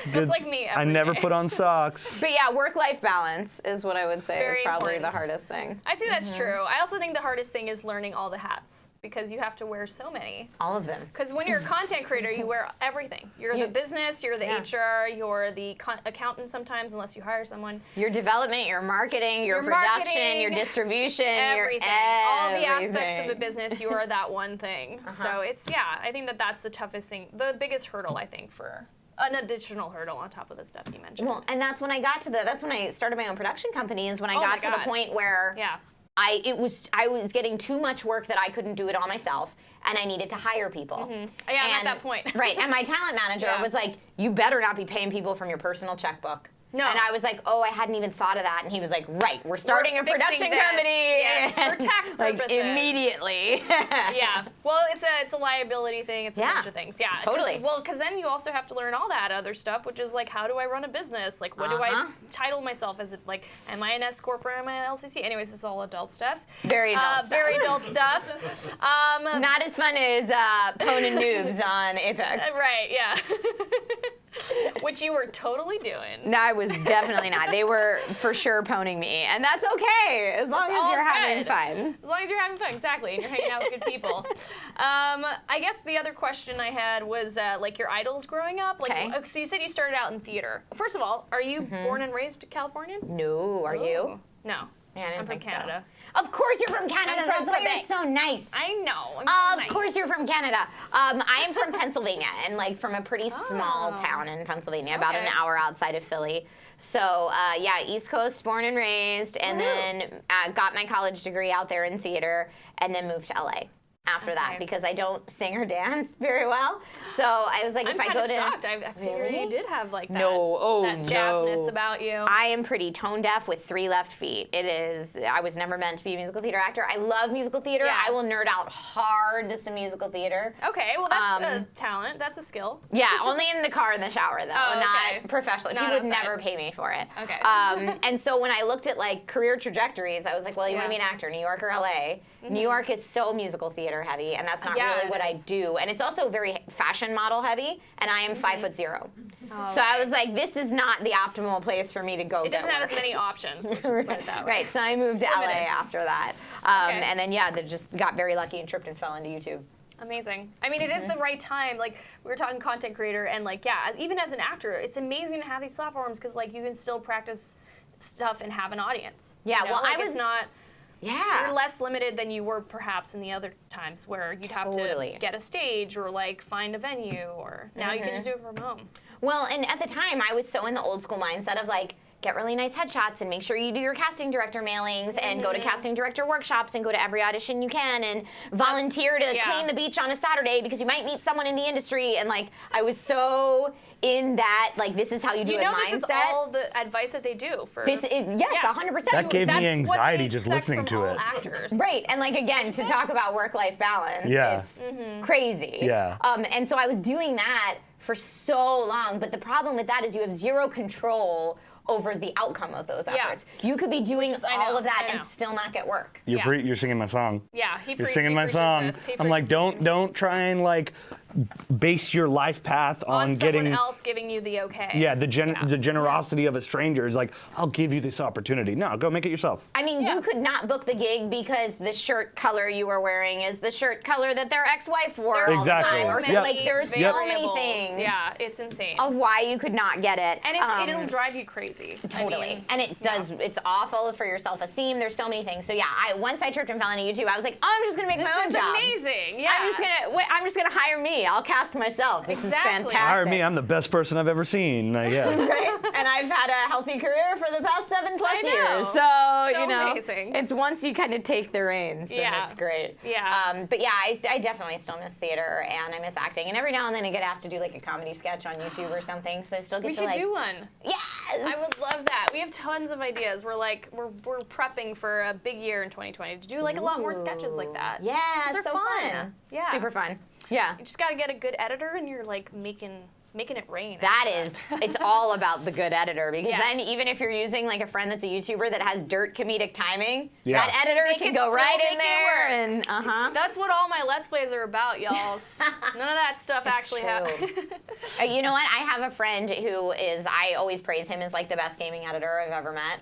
That's like me I every never day. put on socks. But yeah, work-life balance is what I would say Very is probably important. the hardest thing. I'd say that's true. I also think the hardest thing is learning all the hats because you have to wear so many. All of them. Because when you're a content creator, you wear everything. You're the business, you're the Yeah. HR, you're the accountant sometimes, unless you hire someone. Your development, your marketing, your Your production, marketing, your distribution, Everything. your All the aspects of a everything. business, you are that one thing. So it's, yeah, I think that's the toughest thing, the biggest hurdle, I think, for an additional hurdle on top of the stuff you mentioned. Well, and that's when I got to that's when I started my own production company is when I Oh my got to the God. point where Yeah. I was getting too much work that I couldn't do it all myself, and I needed to hire people. Yeah, I'm at that point. Right, and my talent manager Yeah. was like, "You better not be paying people from your personal checkbook." No. And I was like, "Oh, I hadn't even thought of that." And he was like, "Right, we're starting a fixing production this. company." Yes, for tax like purposes. immediately. Yeah. Well, it's a liability thing. It's a Yeah. bunch of things. Yeah. Totally. Because then you also have to learn all that other stuff, which is like, how do I run a business? Like, what do I Uh-huh. title myself? Is it like, am I an S corp or am I an LCC? Anyways, this is all adult stuff. Very adult stuff. Very adult stuff. Not as fun as Ponin Noobs on Apex. Right. Yeah. Which you were totally doing. No, I was definitely not. They were for sure poning me, and that's okay as long as all you're having good. fun. As long as you're having fun, exactly, and you're hanging out with good people. I guess the other question I had was like your idols growing up. Like, Okay. so you said you started out in theater. First of all, are you born and raised Californian? No, are you? No. Yeah, I didn't I'm from think so. Canada. Of course you're from Canada. I'm That's from why you're Quebec. so nice. I know. Of course you're from Canada. I am from Pennsylvania, and like from a pretty small town in Pennsylvania, about an hour outside of Philly. So yeah, East Coast, born and raised, and then got my college degree out there in theater, and then moved to LA. After that, because I don't sing or dance very well. So I was like, I'm if I go to... shocked. I figured you did have like that, that no. jazzness about you. I am pretty tone deaf with 3 left feet. I was never meant to be a musical theater actor. I love musical theater. Yeah. I will nerd out hard to some musical theater. Okay, well that's a talent. That's a skill. Yeah, only in the car in the shower though, okay. not professionally. Not People would outside. never pay me for it. Okay. And so when I looked at like career trajectories, I was like, well, you want to be an actor, New York or LA? New York is so musical theater heavy, and that's not really what I do. And it's also very fashion model heavy, and I am 5'0". So I was like, this is not the optimal place for me to go. It doesn't have as many options. Let's just put it that way. Right, so I moved to Limited. LA after that. Okay. And then, they just got very lucky and tripped and fell into YouTube. Amazing. I mean, it is the right time. Like, we were talking content creator, and like, yeah, even as an actor, it's amazing to have these platforms because like you can still practice stuff and have an audience. Yeah, you know? well, like, I was... It's not... Yeah. You're less limited than you were perhaps in the other times where you'd have to get a stage or like find a venue, or now you can just do it from home. Well, and at the time, I was so in the old school mindset of like, get really nice headshots and make sure you do your casting director mailings and go to casting director workshops and go to every audition you can and volunteer to clean the beach on a Saturday because you might meet someone in the industry. And like, I was so in that, like, this is how you do it mindset. This is all the advice that they do for... Yes, 100%. That gave me That's anxiety what they just expect listening from to all it. Actors. Right, and like again, to talk about work-life balance, it's crazy. Yeah. And so I was doing that for so long, but the problem with that is you have zero control over the outcome of those efforts. You could be doing all of that and still not get work. You're singing my song. Yeah, you're singing my song. I'm like, don't try and like base your life path on getting someone else giving you the okay. Yeah, the generosity of a stranger is like, I'll give you this opportunity. No, go make it yourself. I mean, you could not book the gig because the shirt color you were wearing is the shirt color that their ex-wife wore. Exactly. Or like there's so many things. Yeah, it's insane. Of why you could not get it. And it'll drive you crazy. Totally. I mean, and it does, it's awful for your self-esteem. There's so many things. So yeah, once I tripped and fell into YouTube, I was like, oh, I'm just gonna make my own jobs. This is amazing. Yeah. I'm just gonna hire me. I'll cast myself. This is fantastic. Hire me. I'm the best person I've ever seen. Yeah. Right? And I've had a healthy career for the past 7+ years. So you know, amazing. it's once you kind of take the reins, then it's great. Yeah. But yeah, I definitely still miss theater and I miss acting. And every now and then I get asked to do like a comedy sketch on YouTube or something. So I still get we to should like, do one. Yes. I would love that. We have tons of ideas. We're prepping for a big year in 2020 to do like a lot more sketches like that. Yeah, they're so fun. Yeah. Super fun. Yeah. You just got to get a good editor, and you're like making it rain. It's all about the good editor because Yes. then even if you're using like a friend that's a YouTuber that has dirt comedic timing, Yeah. that editor They can can go still right make in it there work. and That's what all my Let's Plays are about, y'all. None of that stuff actually happens. You know what? I have a friend who is, I always praise him as like the best gaming editor I've ever met.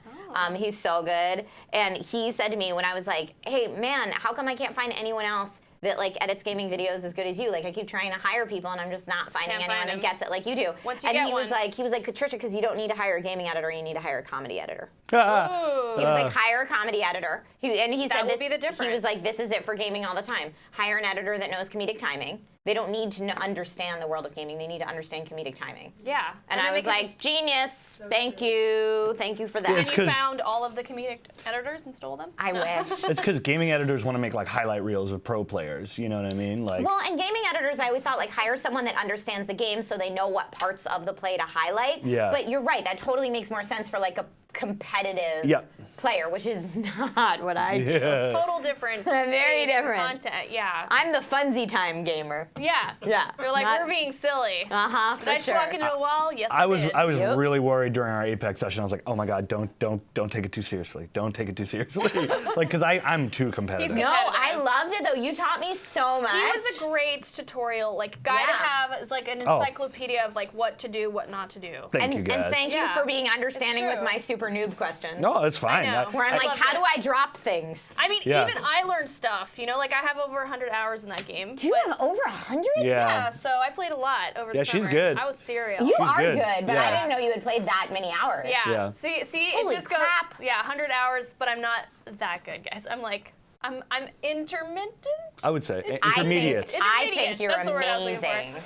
He's so good. And he said to me when I was like, hey man, how come I can't find anyone else that like edits gaming videos as good as you? Like I keep trying to hire people and I'm just not finding anyone that gets it like you do. Once you and get he one. was like, Trisha, because you don't need to hire a gaming editor, you need to hire a comedy editor. Ooh. He was like, hire a comedy editor. He said will this. be the He was difference. like, this is it for gaming all the time. Hire an editor that knows comedic timing. They don't need to understand the world of gaming. They need to understand comedic timing. Yeah. And then I they was can like, genius. Thank you for that. It's And you 'cause- found all of the comedic editors and stole them? I wish. It's because gaming editors want to make like highlight reels of pro players. You know what I mean? Like. Well, and gaming editors, I always thought like hire someone that understands the game so they know what parts of the play to highlight. Yeah. But you're right. That totally makes more sense for like a competitive player, which is not what I do. Yeah. Total different. Very space for different. Content. Yeah. I'm the funsy time gamer. Yeah. Yeah. You're like, Not- we're being silly. Uh-huh, Did I just walk into a wall? Yes, I was did. was really worried during our Apex session. I was like, oh my god, don't take it too seriously. Don't take it too seriously. like, because I'm too competitive. No, I loved it though. You taught me so much. He was a great tutorial, like guy to have. It's like an encyclopedia of like what to do, what not to do. Thank you guys. And thank you Yeah. for being understanding It's with true. my super noob questions. No, it's fine. I know. Where I'm I like, loved how it. do I drop things? I mean, Yeah. even I learned stuff. You know, like I have over 100 hours in that game. Do you but- have over 100? Yeah, Yeah. so I played a lot over the Yeah, summer. she's good. I was serial. You She's are good. good, but Yeah. I didn't know you had played that many hours. Yeah. Yeah. See, Holy it just goes. crap. Yeah, 100 hours, but I'm not that good, guys. I'm intermittent. I would say I intermediate. think, I Intermediate. think you're That's the word I was looking for. amazing.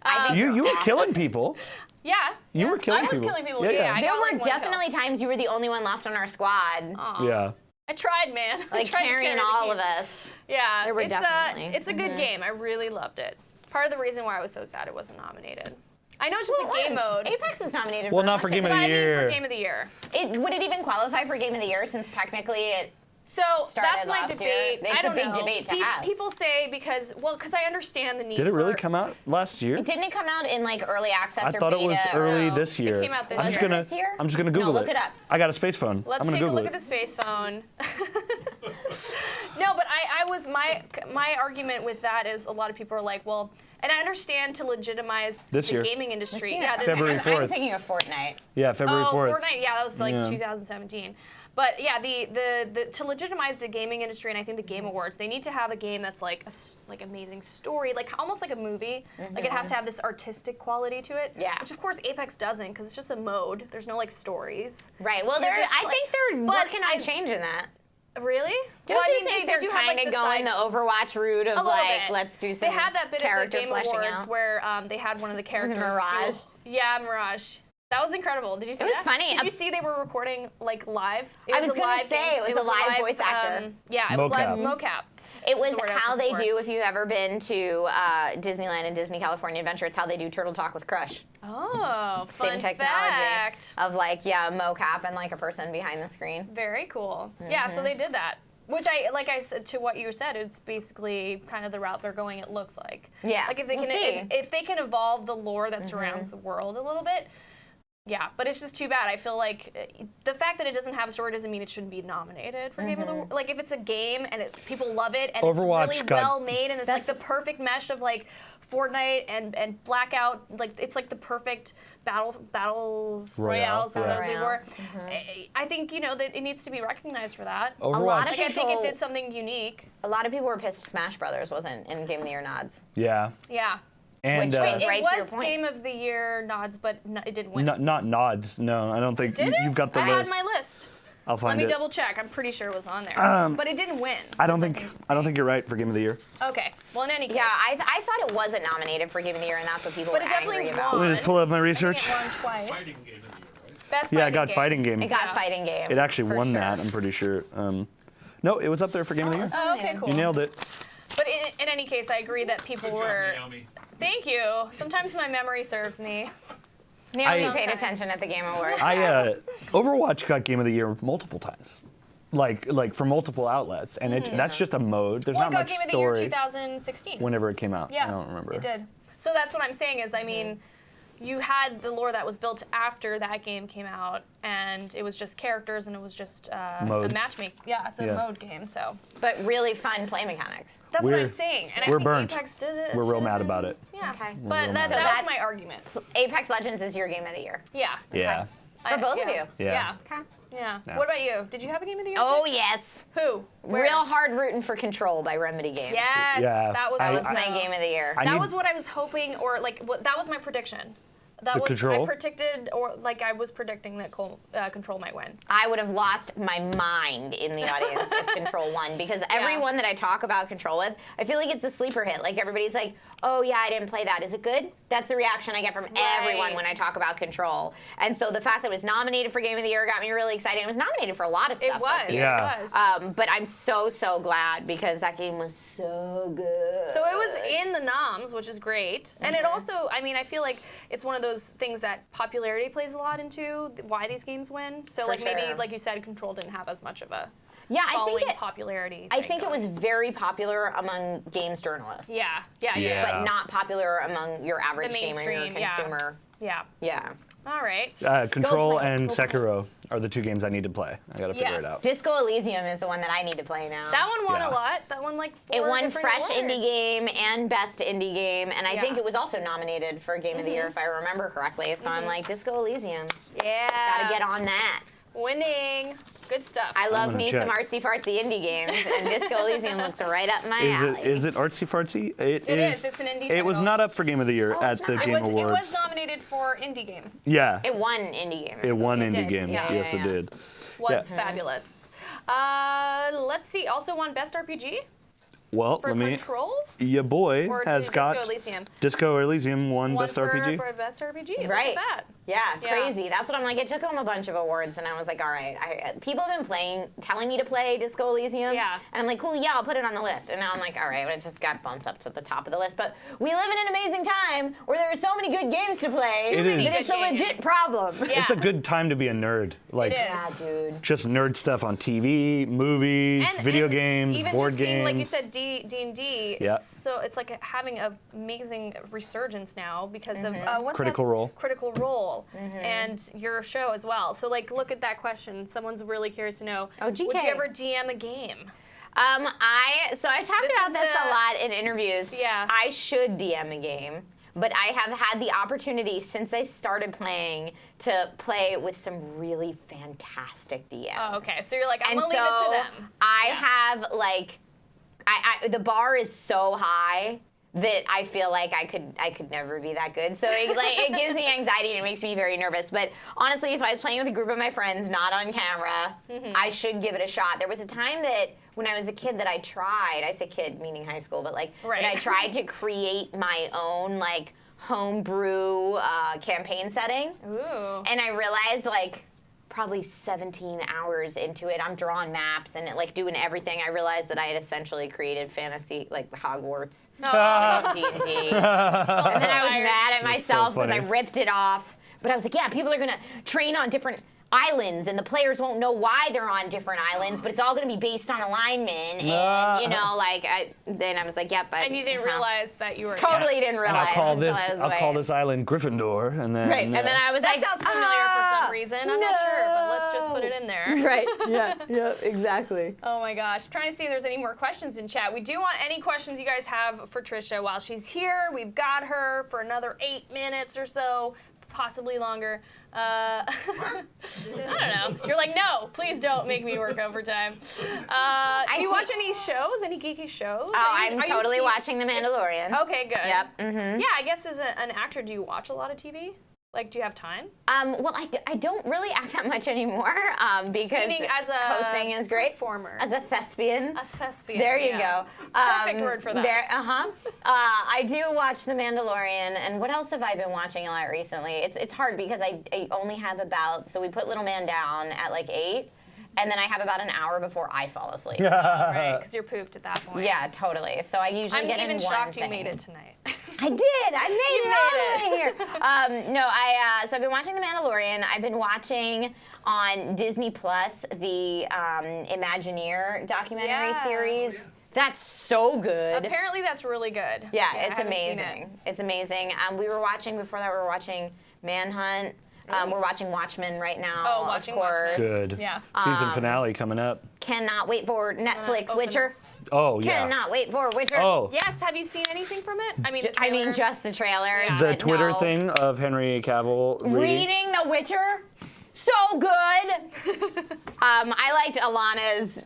I think You you're were awesome. killing people. Yeah. You yeah. were killing I was people. killing people. Yeah, Yeah. yeah. I There got, like, were one kill. definitely times you were the only one left on our squad. Aw. Yeah. I tried, man. I Like tried to carrying carry the all team. of us. Yeah. There were it's definitely. it's a good game. I really loved it. Part of the reason why I was so sad it wasn't nominated. I know it's just Well, a it game was. mode. Apex was nominated Well, for not for much Game of of but the I mean Year. for Game of the Year. Would it even qualify for Game of the Year since technically it So started that's my last year? debate. It's I a don't big know. debate to have. People say because I understand the need. Did it really for- come out last year? Didn't it come out in like early access I or thought it beta? was or- early no. this It year. came out this I'm just year. gonna This year? I'm just gonna No, Google look it up. I got a space phone. Let's I'm gonna take a Google look it. at the space phone. No, but I was my argument with that is a lot of people are like, well, and I understand to legitimize This the year. gaming This industry. year. Yeah, this February year. I'm 4th. thinking of Fortnite. Yeah, February Oh, 4th. Fortnite. Yeah, that was like Yeah. 2017. But yeah, the to legitimize the gaming industry, and I think the Game Awards, they need to have a game that's like like amazing story, like almost like a movie. Like it has to have this artistic quality to it. Yeah. Which of course Apex doesn't, because it's just a mode. There's no like stories. Right. Well, You're just I like- think they're but working on changing that. Really? Don't Well, I you mean, think they they're do have, like, kind of the going side- the Overwatch route A of little like, bit. let's do some They had that bit of the character Game fleshing Awards out? where they had one of the characters. Mirage? Yeah, Mirage. That was incredible. Did you see It was that? funny. Did you see they were recording like live? It I was a gonna live say, game. it was a live voice actor. Yeah, it was live Mocap. mocap. It was That's the word I was how they looking for. do, if you've ever been to Disneyland and Disney California Adventure, it's how they do Turtle Talk with Crush. Oh, Same fun technology fact. of like, yeah, mocap and like a person behind the screen. Very cool. Yeah, so they did that. Which like I said to what you said, it's basically kind of the route they're going. It looks like. Yeah, Like if they we'll can, see. if they can evolve the lore that surrounds the world a little bit. Yeah, but it's just too bad. I feel like the fact that it doesn't have a story doesn't mean it shouldn't be nominated for Game of the Like if it's a game and people love it and Overwatch it's really got- well made and it's like the perfect mesh of like Fortnite and Blackout, like it's like the perfect battle Royale, royale. Sometimes they Royale. were. I think that it needs to be recognized for that. lot of Overwatch. Like I think it People- did something unique. A lot of people were pissed Smash Brothers wasn't in Game of the Year nods. Yeah. Yeah. And Which was It right to your was point. Game of the Year nods, but it didn't win. not nods. No, I don't think Did it? you've got the I list. had my list. I'll Let find me it. double check. I'm pretty sure it was on there, but it didn't win. I don't was, think I don't think you're right for Game of the Year. Okay. Well, in any case. Yeah, I thought it wasn't nominated for Game of the Year, and that's what people But were it definitely angry about. Let me just pull up my research. I think it won twice. Fighting game of the year, right? Best Yeah, I fighting got game. fighting game. It got Yeah. fighting game. It actually for won sure. that. I'm pretty sure. No, it was up there for Game of the Year. Oh, okay, cool. You nailed it. But in any case, I agree that people Good job, were. Naomi. Thank you. Sometimes my memory serves me. Naomi I- paid Sometimes. attention at the Game Awards. Overwatch got Game of the Year multiple times, like for multiple outlets, and that's just a mode. There's Well, it not got much Game of the Year story 2016. whenever it came out. Yeah, I don't remember. It did. So that's what I'm saying is, I mean, you had the lore that was built after that game came out, and it was just characters, and it was just a Modes. matchmaking. Yeah, it's a Yeah. mode game, so But really fun play mechanics. that's what I'm We're- saying. And I we're think burnt. Apex did it. We're real should've mad been- about it. Yeah, Okay. but real that, mad. So that that- was my argument. Apex Legends is your Game of the Year. Yeah. Yeah. For both of yeah. you. Yeah. Okay. Yeah. Yeah. What about you? Did you have a game of the year? Oh, pick? yes. Who? Where? Real hard rooting for Control by Remedy Games. Yes. Yeah. That was That was also- my Game of the Year. I That need- was what I was hoping, or like that was my prediction. That The was Control? I predicted, or like I was predicting that Control might win. I would have lost my mind in the audience if Control won, because everyone that I talk about Control with, I feel like it's a sleeper hit. Like everybody's like, oh yeah, I didn't play that. Is it good? That's the reaction I get from everyone Right. when I talk about Control. And so the fact that it was nominated for Game of the Year got me really excited. It was nominated for a lot of stuff It was. this year. Yeah. It was. But I'm so glad because that game was so good. So it was in the noms, which is great. And Mm-hmm. it also, I mean, I feel like it's one of those things that popularity plays a lot into why these games win. So For like maybe, sure. like you said, Control didn't have as much of a Yeah, I following think it. popularity. I thing think it going. was very popular among games journalists. Yeah. But not popular among your average The gamer, your mainstream, yeah. consumer. Yeah. Yeah. All right. Control play it, and go play it. Sekiro are the two games I need to play. I gotta figure it Yes. out. Disco Elysium is the one that I need to play now. That one won Yeah. a lot. That won like 4 It won different Fresh awards. Indie Game and Best Indie Game, and I Yeah. think it was also nominated for Game of the Year if I remember correctly. So I'm like, Disco Elysium, Yeah. gotta get on that. Winning. Good stuff. I love gonna me check. some artsy fartsy indie games, and Disco Elysium looks right up my alley. Is it artsy fartsy? It is. It's an indie It was title. not up for Game of the Year Oh, at it's the not. Game It Awards. was nominated for Indie Game. Yeah. It won indie game. It won It indie did, game. yeah. Yes, Yeah. it did. Was Yeah. fabulous. Let's see. Also won Best RPG Well, for let me. Control. Your boy Or has Disco got Elysium. Disco Elysium won Won Best for RPG. Best RPG. Look Right. at that. Yeah, Yeah. crazy. That's what I'm like. It took home a bunch of awards, and I was like, all right. People have been telling me to play Disco Elysium. Yeah. And I'm like, cool, yeah, I'll put it on the list. And now I'm like, all right, it just got bumped up to the top of the list. But we live in an amazing time where there are so many good games to play It is. that it's a legit problem. Yeah. It's a good time to be a nerd. Like, It is. Yeah, dude. just nerd stuff on TV, movies, video and games, even board just seeing, games. like you said, D&D. Yeah. So it's like having an amazing resurgence now because of what's Critical that? Role. Critical Role, and your show as well. So like, look at that question. Someone's really curious to know. Oh, Would GK. you ever DM a game? I've talked about is this a a- lot in interviews. Yeah. I should DM a game, but I have had the opportunity since I started playing to play with some really fantastic DMs. Oh, okay. So you're like, I'm And gonna so leave it to them. I Yeah. have like, the bar is so high that I feel like I could never be that good. So it gives me anxiety and it makes me very nervous. But honestly, if I was playing with a group of my friends, not on camera, I should give it a shot. There was a time that when I was a kid that I tried, I say kid meaning high school, but like Right. that I tried to create my own like homebrew campaign setting. Ooh. And I realized like probably 17 hours into it, I'm drawing maps and like doing everything. I realized that I had essentially created fantasy, like Hogwarts, D&D. And then I was mad at myself because I funny. ripped it off. But I was like, yeah, people are gonna train on different islands and the players won't know why they're on different islands, but it's all gonna be based on alignment. And you know, like then I was like, yep. And you didn't realize that you were Totally didn't And realize. I'll call until this. I was I'll call away. this island Gryffindor, and then. Right, and then I was That like, sounds familiar for some reason. I'm not sure, but let's just put it in there. Right. Yeah. Exactly. Oh my gosh. I'm trying to see if there's any more questions in chat. We do want any questions you guys have for Trisha while she's here. We've got her for another 8 minutes or so, possibly longer. I don't know. You're like, no, please don't make me work overtime. Do you watch any shows? Any geeky shows? Oh, I'm totally watching The Mandalorian. Okay, good. Yep. Mm-hmm. Yeah, I guess as an actor, do you watch a lot of TV? Like, do you have time? Well, I don't really act that much anymore because Meaning as a hosting is great. performer. As a thespian. A thespian. There you yeah. go. Perfect word for that. I do watch The Mandalorian, and what else have I been watching a lot recently? It's hard because I only have so we put Little Man down at like 8, and then I have about an hour before I fall asleep. Right, because you're pooped at that point. Yeah, totally. So I usually I'm get even in one shocked thing. you made it tonight. I did. I made it all the way here. No, so I've been watching The Mandalorian. I've been watching on Disney Plus the Imagineer documentary Yeah. series. That's so good. Apparently that's really good. Yeah, I it's haven't seen amazing. it. It's amazing. We were watching before that. We were watching Manhunt. We're watching Watchmen right now. Oh, watching of course. Watchmen. Good. Yeah. Season finale coming up. Cannot wait for Netflix open Witcher. this. Oh yeah. Cannot wait for Witcher. Oh. Yes, have you seen anything from it? I mean, the I mean, trailer. just the trailers. Yeah. The but Twitter no. thing of Henry Cavill Reading The Witcher, so good. I liked Alana's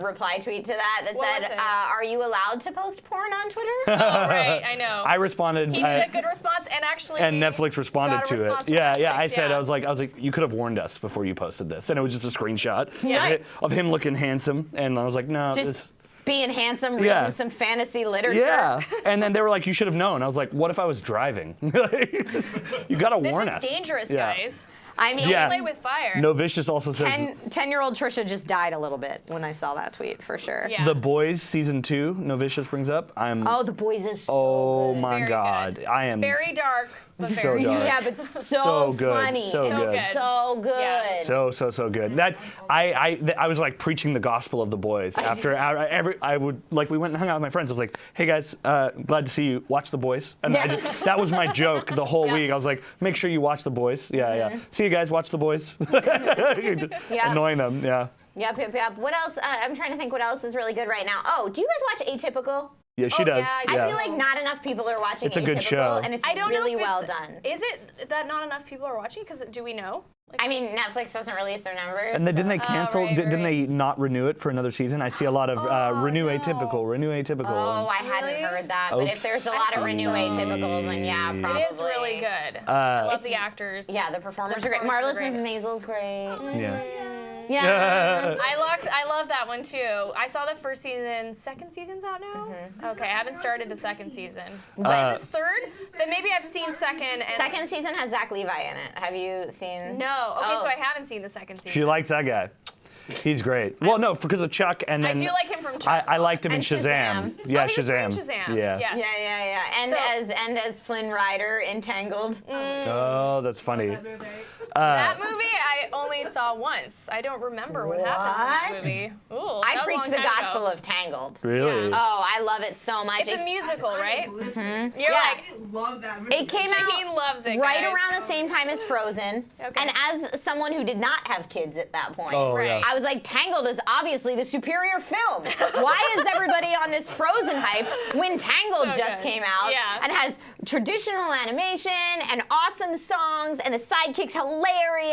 reply tweet to that What said, was it? "Are you allowed to post porn on Twitter?" Oh, right, I know. I responded. He did a good response, and actually. And Netflix responded got a to response it. from Yeah, yeah. Netflix, I said, yeah. I was like, you could have warned us before you posted this, and it was just a screenshot Yeah. of him looking handsome, and I was like, no, Just this. being handsome, reading Yeah. some fantasy literature. Yeah, and then they were like, you should have known. I was like, what if I was driving? You gotta This warn is us. dangerous, Yeah. guys. I mean, Yeah. Play with fire. No Vicious also says 10-year-old Trisha just died a little bit when I saw that tweet, for sure. Yeah. The Boys season 2. No Vicious brings up. Oh, The Boys is so Oh good. my Very God, good. I am Very dark, but So very dark. Yeah, but so, So good. funny. So It's good. So good. Yeah. so good. That I was like preaching the gospel of The Boys after I would like we went and hung out with my friends. I was like, hey guys, glad to see you. Watch The Boys, and Yeah. that was my joke the whole Yeah. week. I was like, make sure you watch The Boys. Yeah. See you guys. Watch The Boys. Yeah. Annoying them. Yeah. Yep. What else? I'm trying to think what else is really good right now. Oh, do you guys watch Atypical? Yeah, she Oh, does. yeah, I Yeah. I feel like not enough people are watching It's a Atypical, good show. and it's I don't really know if well it's, done. Is it that not enough people are watching? Because do we know? I mean, Netflix doesn't release their numbers. And then didn't they cancel? right, Didn't right. they not renew it for another season? I see a lot of renew atypical, renew atypical. Oh, I hadn't heard that. But if there's a lot of renew atypical, then yeah, probably. It is really good. I love the actors. Yeah, the performers are great. performers Marvelous are Mrs. Maisel's great. Yeah. Yeah. I love that one too. I saw the first season. Second season's out now. Okay, I haven't started the second season. But is this third? Then maybe I've seen second. And Second season has Zach Levi in it. Have you seen? No. Okay, Oh. so I haven't seen the second season. She likes that guy. He's great. Well, no, because of Chuck, and I then do like him from Chuck. I liked him in And Shazam. Shazam. Yeah, Oh, he was Shazam. in Shazam. Yeah. Yes. And So- as Flynn Rider in Tangled. Oh, that's funny. That movie I only saw once. I don't remember what happens in that movie. Ooh, that was I a preach long the time gospel ago. of Tangled. Really? Oh, I love it so much. It's a musical, right? You're Yeah. like, Love that movie. It came Shaheen out loves it, right guys. around the same time as Frozen. Okay. And as someone who did not have kids at that point, Oh, Right. yeah. I was like, Tangled is obviously the superior film. Why is everybody on this Frozen hype when Tangled So just good. came out Yeah. and has traditional animation and awesome songs and the sidekick's hilarious?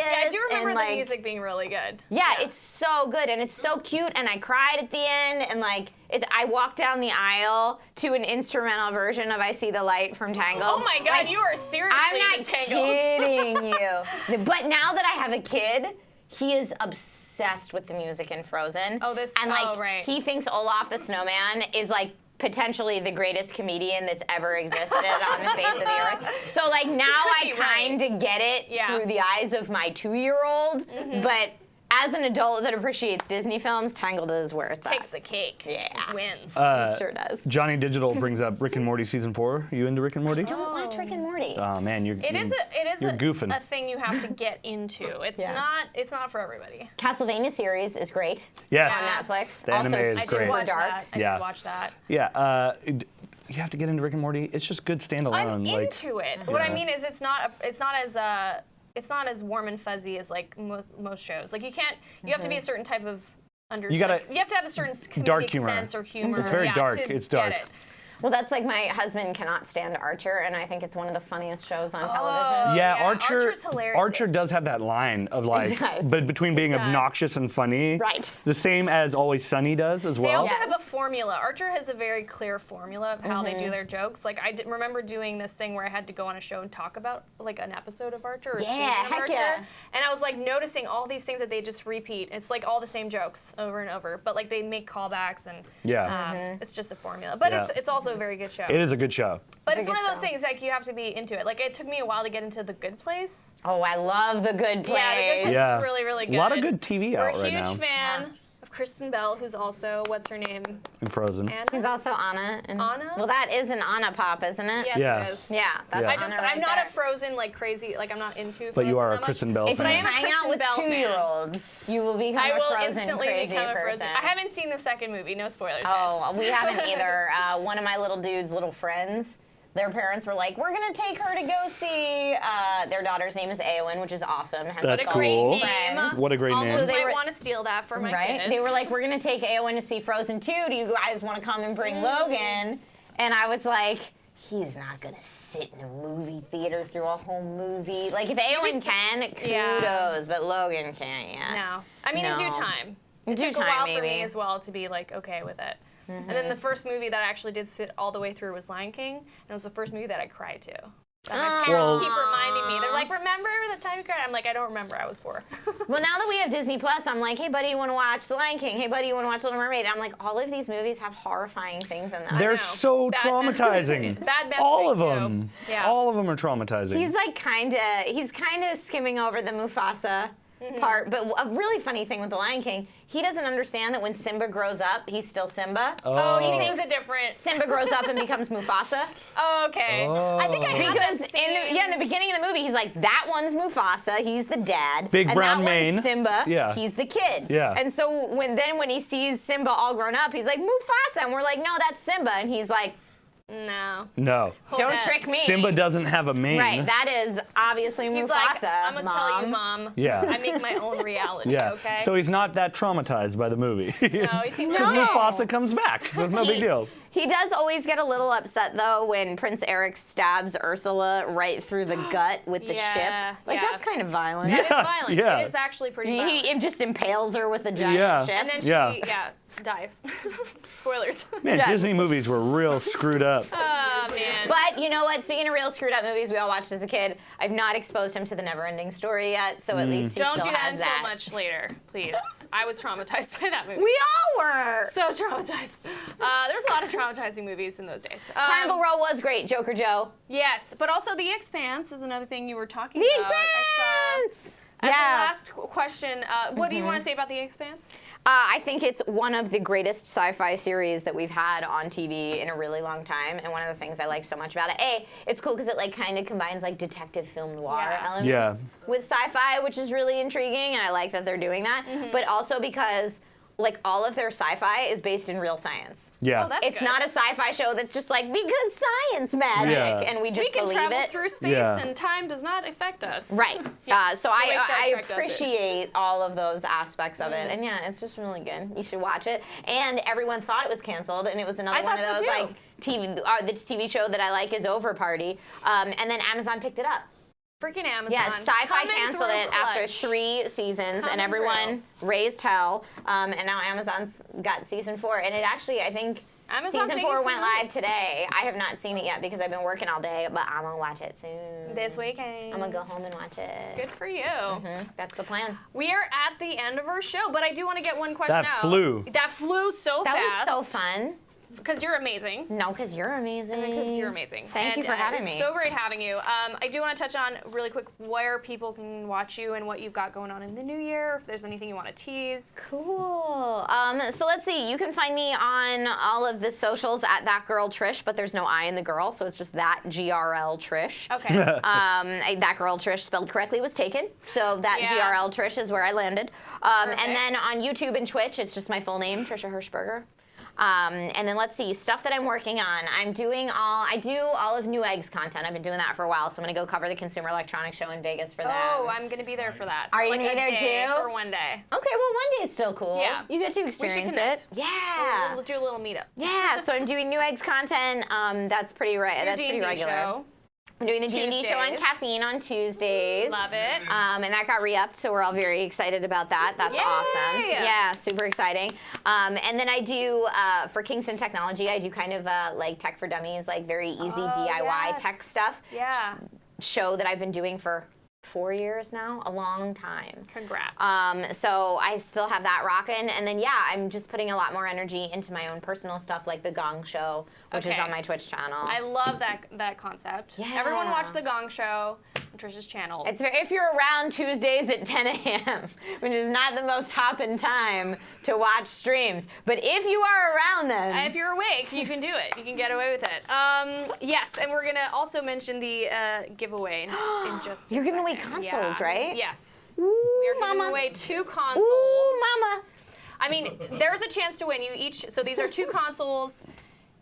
Yeah, I do remember and, the like, music being really good. Yeah, it's so good and it's so cute and I cried at the end and like I walked down the aisle to an instrumental version of I See the Light from Tangled. Oh my God, Like, you are seriously I'm not entangled. kidding you. But now that I have a kid, he is obsessed with the music in Frozen. Oh, this- and like oh, right. he thinks Olaf the Snowman is like potentially the greatest comedian that's ever existed on the face of the earth. So like now I Could be right. kind of get it Yeah. through the eyes of my 2-year-old, but as an adult that appreciates Disney films, Tangled is worth that. Takes the cake. Yeah. Wins. It sure does. Johnny Digital brings up Rick and Morty season 4. You into Rick and Morty? Don't watch Rick and Morty. Oh man, you're It is you're goofing. a thing you have to get into. It's Yeah. not for everybody. Castlevania series is great Yes. on Netflix. The anime is I great. did watch dark. that. I Yeah. did watch that. Yeah. You have to get into Rick and Morty. It's just good standalone. I'm like, into it. What I Yeah. mean is it's not as warm and fuzzy as like most shows. Like you have to be a certain type of You gotta- you have to have a certain dark comedic humor. sense or humor. It's very yeah, dark. to It's get dark. it. Well, that's like my husband cannot stand Archer, and I think it's one of the funniest shows on Oh, television. Yeah, yeah, Archer. Archer's hilarious. Archer does have that line of like, It does. but between being does. obnoxious and funny, Right. The same as Always Sunny does as They well. also Yes. have a formula. Archer has a very clear formula of how they do their jokes. Like I remember doing this thing where I had to go on a show and talk about like an episode of Archer or a Yeah, season of heck Archer. yeah. And I was like noticing all these things that they just repeat. It's like all the same jokes over and over, but like they make callbacks and Yeah. it's just a formula. But Yeah. it's also a very good show. It is a good show. But It's it's a one good of those show. things like you have to be into it. Like it took me a while to get into The Good Place. Oh, I love The Good Place. Yeah, The Good Place Yeah. is really, really good. A lot of good TV We're out a right huge now. fan of Kristen Bell, who's also what's her name? In Frozen. Anna? She's also Anna. And, Anna? Well, that is an Anna pop, isn't it? Yes, Yeah. it is. Yeah, that's Yeah. Anna I'm not there. a Frozen like crazy. Like I'm not into Frozen. But you are a that much. Kristen Bell If you fan. I am a hang out Kristen with Bell fan. 2-year-olds, you will become I will a Frozen instantly crazy become a person. Frozen. I haven't seen the second movie. No spoilers. Oh, guys. we haven't either. One of my little dude's little friends, their parents were like, we're going to take her to go see, their daughter's name is Eowyn, which is awesome. Hence That's it's all cool. friends. What a great also, name. they they were- want to steal that for my Right? kids. They were like, we're going to take Eowyn to see Frozen 2. Do you guys want to come and bring Logan? And I was like, he's not going to sit in a movie theater through a whole movie. Like, if Eowyn can, kudos, Yeah. but Logan can't yet. No. I mean, in due No. time. In It due took a time, while for maybe. me as well to be like okay with it. And then the first movie that I actually did sit all the way through was Lion King, and it was the first movie that I cried to. That my parents Well- keep reminding me. They're like, "Remember the time you cried?" I'm like, "I don't remember. I was 4." Well, now that we have Disney Plus, I'm like, hey, buddy, you want to watch The Lion King? Hey, buddy, you want to watch Little Mermaid? And I'm like, all of these movies have horrifying things in them. They're know. so Bad traumatizing. Bad messaging, All of too. them. Yeah. All of them are traumatizing. He's like he's kind of skimming over the Mufasa part. But a really funny thing with The Lion King, he doesn't understand that when Simba grows up, he's still Simba. Oh, he Oh. thinks a different. Simba grows up and becomes Mufasa. Oh, okay. I think I had Because that in the beginning of the movie, he's like, that one's Mufasa, he's the dad. Big and brown that mane. one's Simba, Yeah. he's the kid. Yeah. And so when he sees Simba all grown up, he's like, Mufasa. And we're like, no, that's Simba. And he's like, No. No. don't that. trick me. Simba doesn't have a mane. Right, that is obviously He's Mufasa, like, I'm gonna tell you, Mom. Mom. Yeah. I make my own reality. Yeah. Okay. So he's not that traumatized by the movie. no, he seems Because No. Mufasa comes back, so it's no big deal. He does always get a little upset though when Prince Eric stabs Ursula right through the gut with the ship. Like that's kind of violent. That is violent. Yeah. It is actually pretty violent. He just impales her with a giant ship. And then she, dies. Spoilers. Man, Disney movies were real screwed up. Oh, man. But you know what? Speaking of real screwed up movies we all watched as a kid, I've not exposed him to the Never-Ending Story yet, so at least he Don't still do that has until that. much later, please. I was traumatized by that movie. We all were. So traumatized. There was a lot of traumatizing movies in those days. Carnival Row was great. Joker Joe. Yes, but also The Expanse is another thing you were talking The about. Expanse. As the last question, what do you want to say about The Expanse? I think it's one of the greatest sci-fi series that we've had on TV in a really long time, and one of the things I like so much about it, it's cool because it like kind of combines like detective film noir elements with sci-fi, which is really intriguing, and I like that they're doing that. But also because like all of their sci-fi is based in real science. Yeah. Oh, that's It's good. not a sci-fi show that's just like because science magic, and we just We can believe travel it. through space and time does not affect us. Right. So way Star I Trek does it. appreciate all of those aspects of it. And yeah, it's just really good. You should watch it. And everyone thought it was canceled, and it was another I one of thought so those too. like TV. This TV show that I like is Over Party. And then Amazon picked it up. Freaking Amazon. Yes, Sci-Fi Coming canceled through it after clutch. 3 seasons, Coming and everyone through. raised hell. And now Amazon's got season 4, and it actually, I think. Amazon's Season making 4 some went live moves. today. I have not seen it yet because I've been working all day, but I'm gonna watch it soon. This weekend. I'm gonna go home and watch it. Good for you. That's the plan. We are at the end of our show, but I do want to get one question That out. flew. That flew so That fast. was so fun. Because you're amazing. No, because you're amazing. Because you're amazing. Thank you for having it's me. so great having you. I do want to touch on really quick where people can watch you and what you've got going on in the new year, if there's anything you want to tease. Cool. So let's see. You can find me on all of the socials at That Girl Trish, but there's no I in the girl, so it's just that GRL Trish. Okay. That Girl Trish spelled correctly was taken, so that GRL Trish is where I landed. And then on YouTube and Twitch, it's just my full name, Trisha Hershberger. And then let's see, stuff that I'm working on. I do all of Newegg's content. I've been doing that for a while, so I'm gonna go cover the Consumer Electronics Show in Vegas for them. Oh, I'm going to be there for that. Are For you like gonna be a there day, too? For one day. Okay, well, one day is still cool. Yeah. You get to experience it. connect. Yeah. We'll do a little meetup. Yeah, so I'm doing Newegg's content. That's pretty That's pretty D&D regular. show. I'm doing the D&D show on Tuesdays. Caffeine on Tuesdays. Love it. And that got re-upped, so we're all very excited about that. That's Yay! awesome. Yeah, super exciting. And then I do, for Kingston Technology, I do kind of like tech for dummies, like very easy DIY yes. tech stuff. Yeah. Show that I've been doing for 4 years now, a long time. Congrats. So I still have that rocking, and then I'm just putting a lot more energy into my own personal stuff, like the Gong Show, which is on my Twitch channel. I love that concept. Yeah. Everyone watch the Gong Show on Trisha's channel. It's if you're around Tuesdays at 10 a.m., which is not the most hopping time to watch streams, but if you are around then. If you're awake, you can do it. You can get away with it. Yes, and we're gonna also mention the giveaway in just. You're giving away second. consoles, right? Yes. Ooh, We are mama. giving away 2 consoles. Ooh, mama. I mean, there's a chance to win. You each. So these are 2 consoles,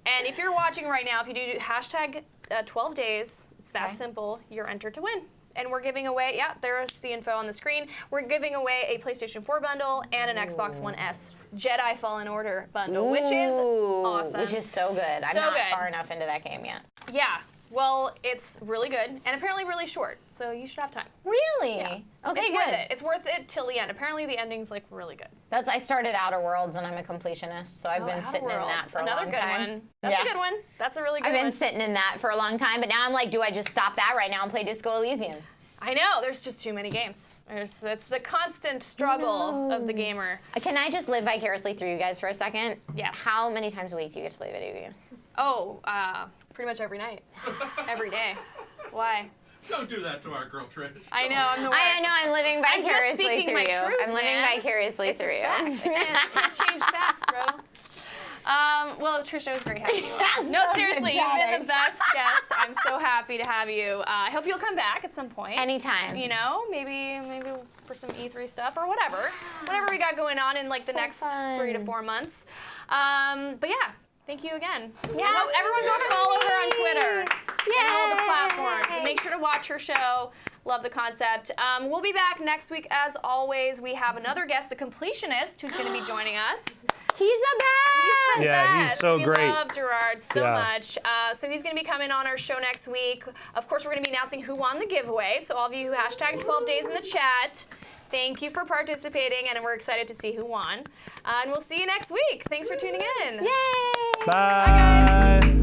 and if you're watching right now, if you do hashtag 12 days, it's that simple. You're entered to win. And we're giving away, there's the info on the screen. We're giving away a PlayStation 4 bundle and an Xbox One S Jedi Fallen Order bundle, which is awesome. Which is so good. I'm So not good. far enough into that game yet. Yeah. Well, it's really good and apparently really short, so you should have time. Really? Yeah. Okay, it's good. worth it. It's worth it till the end. Apparently the ending's like really good. I started Outer Worlds and I'm a completionist, so I've been Outer sitting in that Worlds. for a Another long good time. one. That's a good one. That's a really good I've one. been sitting in that for a long time, but now I'm like, do I just stop that right now and play Disco Elysium? I know. There's just too many games. That's the constant struggle of the gamer. Can I just live vicariously through you guys for a second? Yeah. How many times a week do you get to play video games? Oh, pretty much every night. Every day. Why? Don't do that to our girl Trish. I know, I'm the worst. I know I'm living I'm just vicariously speaking through my you. truth, I'm living man. vicariously It's through a you. fact. I can't change facts, bro. Well, Trisha, it was great having you. No, seriously, you've been the best guest. I'm so happy to have you. I hope you'll come back at some point. Anytime. You know, maybe for some E3 stuff or whatever we got going on in like the next fun. 3 to 4 months. But yeah, thank you again. Yeah. And everyone go follow her on Twitter and all the Yay. platforms. And make sure to watch her show. Love the concept. We'll be back next week as always. We have another guest, the completionist, who's going to be joining us. He's the best. Yeah, he's so great. We love Gerard so Yeah. much. So he's going to be coming on our show next week. Of course, we're going to be announcing who won the giveaway. So all of you who hashtag 12 days in the chat, thank you for participating, and we're excited to see who won. And we'll see you next week. Thanks for tuning in. Yay! Bye.